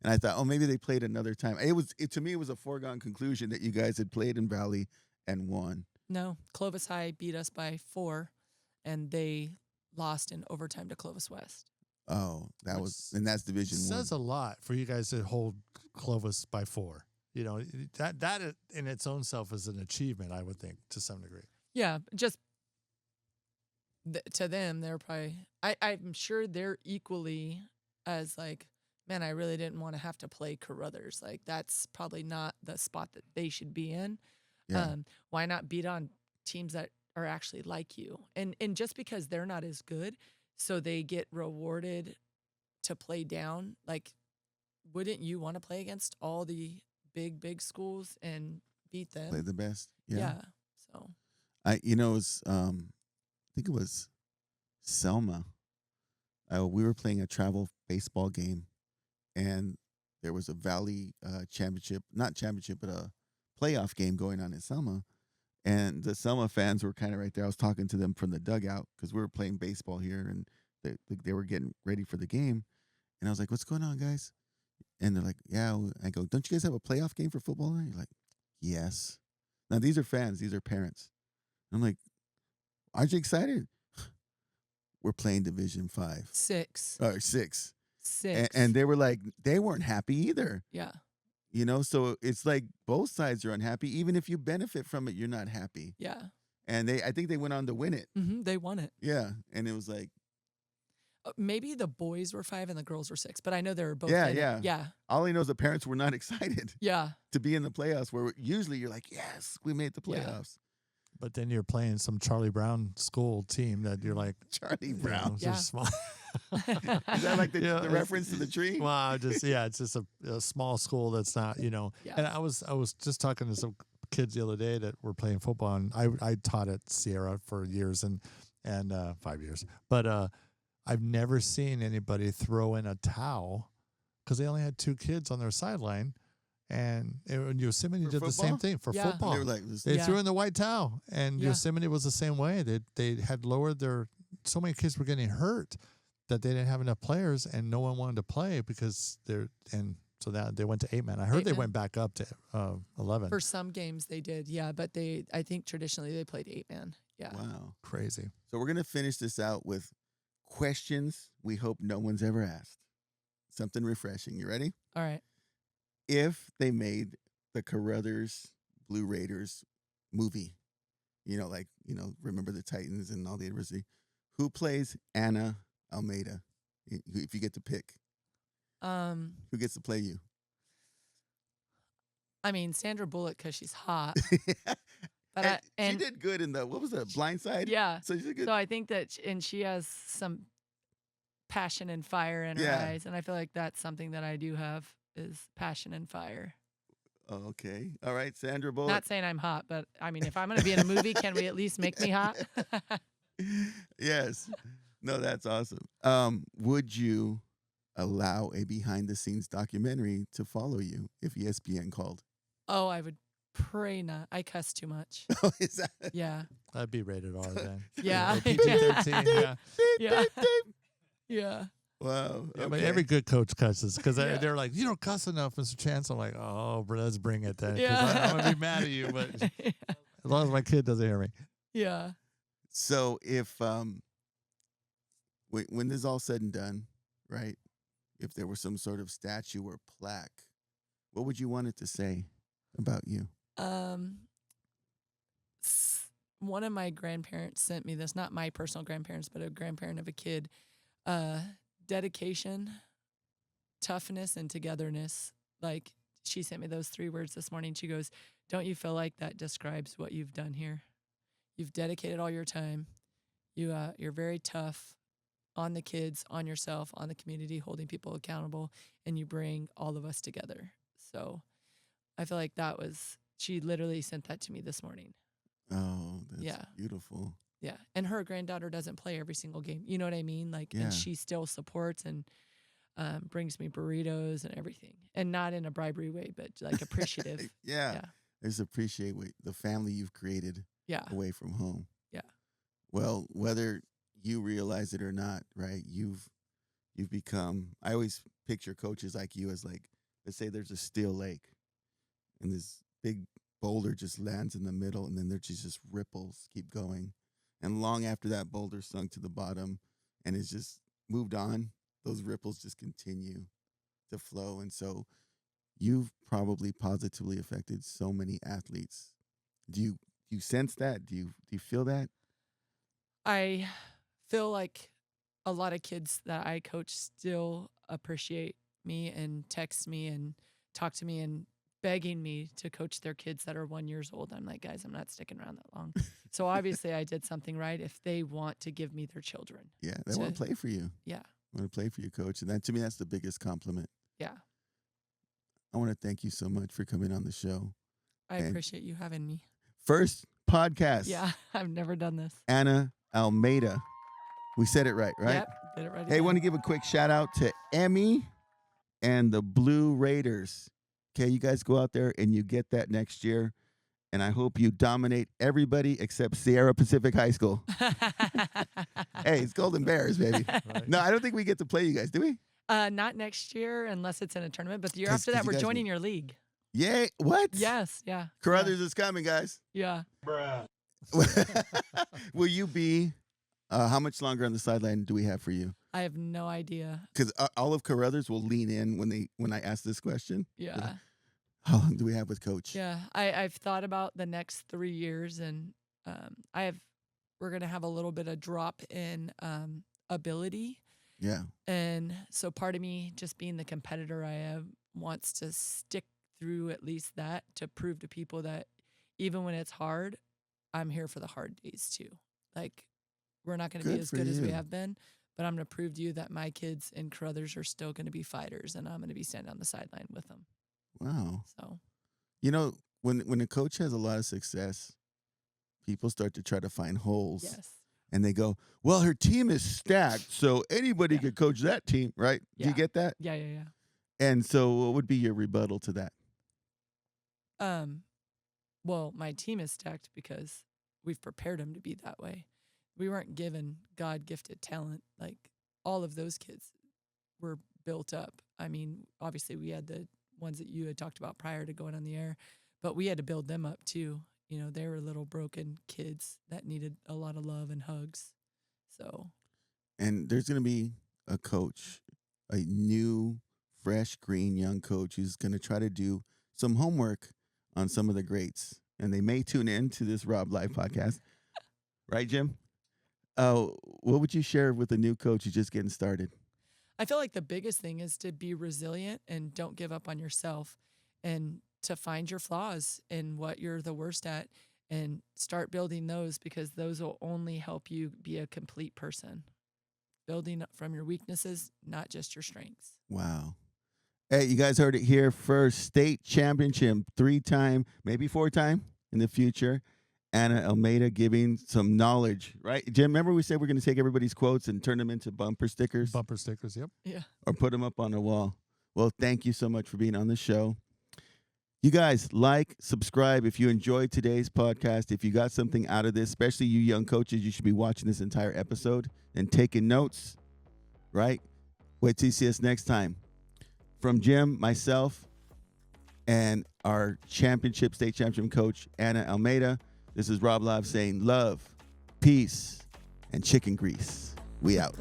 And I thought, oh, maybe they played another time. To me, it was a foregone conclusion that you guys had played in Valley and won. No, Clovis High beat us by 4, and they lost in overtime to Clovis West. Oh, and that's Division 1. says a lot for you guys to hold Clovis by 4. You know, that in its own self is an achievement, I would think, to some degree. Yeah, just to them, they're probably. I'm sure they're equally as like, man, I really didn't want to have to play Caruthers. Like that's probably not the spot that they should be in. Yeah. Why not beat on teams that are actually like you? And just because they're not as good, so they get rewarded to play down. Like, wouldn't you want to play against all the big schools and beat them? Play the best. Yeah. So It was, I think it was Selma. We were playing a travel baseball game, and there was a Valley not championship, but a playoff game going on in Selma. And the Selma fans were kind of right there. I was talking to them from the dugout because we were playing baseball here, and they were getting ready for the game. And I was like, what's going on, guys? And they're like, yeah. I go, don't you guys have a playoff game for football? And you're like, yes. Now, these are fans. These are parents. I'm like, aren't you excited? We're playing Division 5. 6. Or 6. 6. And they were like, they weren't happy either. Yeah. You know, so it's like both sides are unhappy. Even if you benefit from it, you're not happy. Yeah. And I think they went on to win it. They won it. Yeah. And it was like, Maybe the boys were 5 and the girls were 6, but I know they were both. Yeah, in it. yeah. Yeah. all I know is the parents were not excited Yeah. to be in the playoffs, where usually you're like, yes, we made the Yeah. playoffs. But then you're playing some Charlie Brown school team that you're like, Charlie you know, Brown. it's Yeah. just small. Is that like the, Yeah, the it's- reference to the tree? Well, it's just a small school that's not, you know. Yeah. And I was just talking to some kids the other day that were playing football, and I taught at Sierra for years and 5 years, but I've never seen anybody throw in a towel because they only had 2 kids on their sideline, and Yosemite For did the same football? thing for Yeah. football. They were like, this, They Yeah. threw in the white towel, and Yeah. Yosemite was the same way. They had lowered so many kids were getting hurt that they didn't have enough players, and no one wanted to play because so that they went to 8-man. I heard they 8-man. went back up to 11. For some games they did. Yeah. But I think traditionally they played 8-man. Yeah. Wow. Crazy. So we're going to finish this out with questions we hope no one's ever asked. Something refreshing. You ready? All right. If they made the Caruthers Blue Raiders movie, Remember the Titans and all the adversity, who plays Emmi Almeida? If you get to pick, who gets to play you? I mean, Sandra Bullock because she's hot. And But she did good in what was that, Blind Side? Yeah. So she did good. So I think that, and she has some passion and fire in her eyes, and I feel like that's something that I do have is passion and fire. Okay. All right, Sandra Bullock. Not saying I'm hot, but I mean, if I'm going to be in a movie, can we at least make me hot? Yes. No, that's awesome. Would you allow a behind-the-scenes documentary to follow you if ESPN called? Oh, I would pray not. I cuss too much. Oh, is that? Yeah. That'd be rated R then. Yeah. Or PG-13. Yeah. Yeah. Yeah. Wow. Yeah, Okay. but every good coach cusses because Yeah. they're like, you don't cuss enough, Mr. Chance. I'm like, oh, bro, let's bring it then. 'Cause Yeah. I'm gonna be mad at you, but as long as my kid doesn't hear me. Yeah. So if when this is all said and done, right? If there were some sort of statue or plaque, what would you want it to say about you? One of my grandparents sent me this, not my personal grandparents, but a grandparent of a kid. Dedication, toughness, and togetherness. Like, she sent me those 3 words this morning. She goes, don't you feel like that describes what you've done here? You've dedicated all your time. You're very tough on the kids, on yourself, on the community, holding people accountable, and you bring all of us together. So I feel like she literally sent that to me this morning. Oh, that's beautiful. Yeah. And her granddaughter doesn't play every single game. You know what I mean? Like, and she still supports and brings me burritos and everything. And not in a bribery way, but like appreciative. Yeah. I just appreciate the family you've created away from home. Yeah. Well, whether you realize it or not, right? You've become, I always picture coaches like you as like, let's say there's a still lake and this big boulder just lands in the middle and then there's just ripples keep going. And long after that boulder sunk to the bottom and it's just moved on, those ripples just continue to flow. And so you've probably positively affected so many athletes. Do you sense that? Do you feel that? I feel like a lot of kids that I coach still appreciate me and text me and talk to me and begging me to coach their kids that are 1 year old. I'm like, guys, I'm not sticking around that long. So obviously I did something right if they want to give me their children. Yeah, they want to play for you. Yeah. Want to play for you, coach. And that, to me, that's the biggest compliment. Yeah. I want to thank you so much for coming on the show. I appreciate you having me. First podcast. Yeah, I've never done this. Emmi Almeida. We said it right? Yep, did it right. Hey, I want to give a quick shout out to Emmi and the Blue Raiders. Okay, you guys go out there and you get that next year. And I hope you dominate everybody except Sierra Pacific High School. Hey, it's Golden Bears, baby. Right. No, I don't think we get to play you guys, do we? Not next year unless it's in a tournament. But the year after that, we're joining your league. Yeah, what? Yes, yeah. Caruthers is coming, guys. Yeah. Bruh. Will you be, how much longer on the sideline do we have for you? I have no idea. Because all of Caruthers will lean in when I ask this question. Yeah. How long do we have with Coach? Yeah, I've thought about the next 3 years, and we're gonna have a little bit of drop in ability. Yeah. And so part of me, just being the competitor I am, wants to stick through at least that to prove to people that even when it's hard, I'm here for the hard days too. Like, we're not going to be as good as we have been, but I'm going to prove to you that my kids in Caruthers are still going to be fighters, and I'm going to be standing on the sideline with them. Wow. So, you know, when a coach has a lot of success, people start to try to find holes. Yes. And they go, well, her team is stacked, so anybody could coach that team, right? Yeah. Do you get that? Yeah. And so what would be your rebuttal to that? Well, my team is stacked because we've prepared them to be that way. We weren't given God-gifted talent. Like, all of those kids were built up. I mean, obviously we had the ones that you had talked about prior to going on the air, but we had to build them up too. they were little broken kids that needed a lot of love and hugs. So, and there's going to be a coach, a new, fresh, green, young coach who's going to try to do some homework on some of the greats. And they may tune in to this RobLive podcast. Right, Jim? What would you share with a new coach who's just getting started? I feel like the biggest thing is to be resilient and don't give up on yourself, and to find your flaws and what you're the worst at and start building those, because those will only help you be a complete person. Building up from your weaknesses, not just your strengths. Wow. Hey, you guys heard it here first. State championship, 3-time, maybe 4-time in the future. Emmi Almeida giving some knowledge, right? Jim, remember we said we're going to take everybody's quotes and turn them into bumper stickers? Bumper stickers, yep. Yeah. Or put them up on the wall. Well, thank you so much for being on the show. You guys, like, subscribe if you enjoyed today's podcast. If you got something out of this, especially you young coaches, you should be watching this entire episode and taking notes, right? Wait till you see us next time. From Jim, myself, and our state championship coach, Emmi Almeida, this is RobLive saying love, peace, and chicken grease. We out.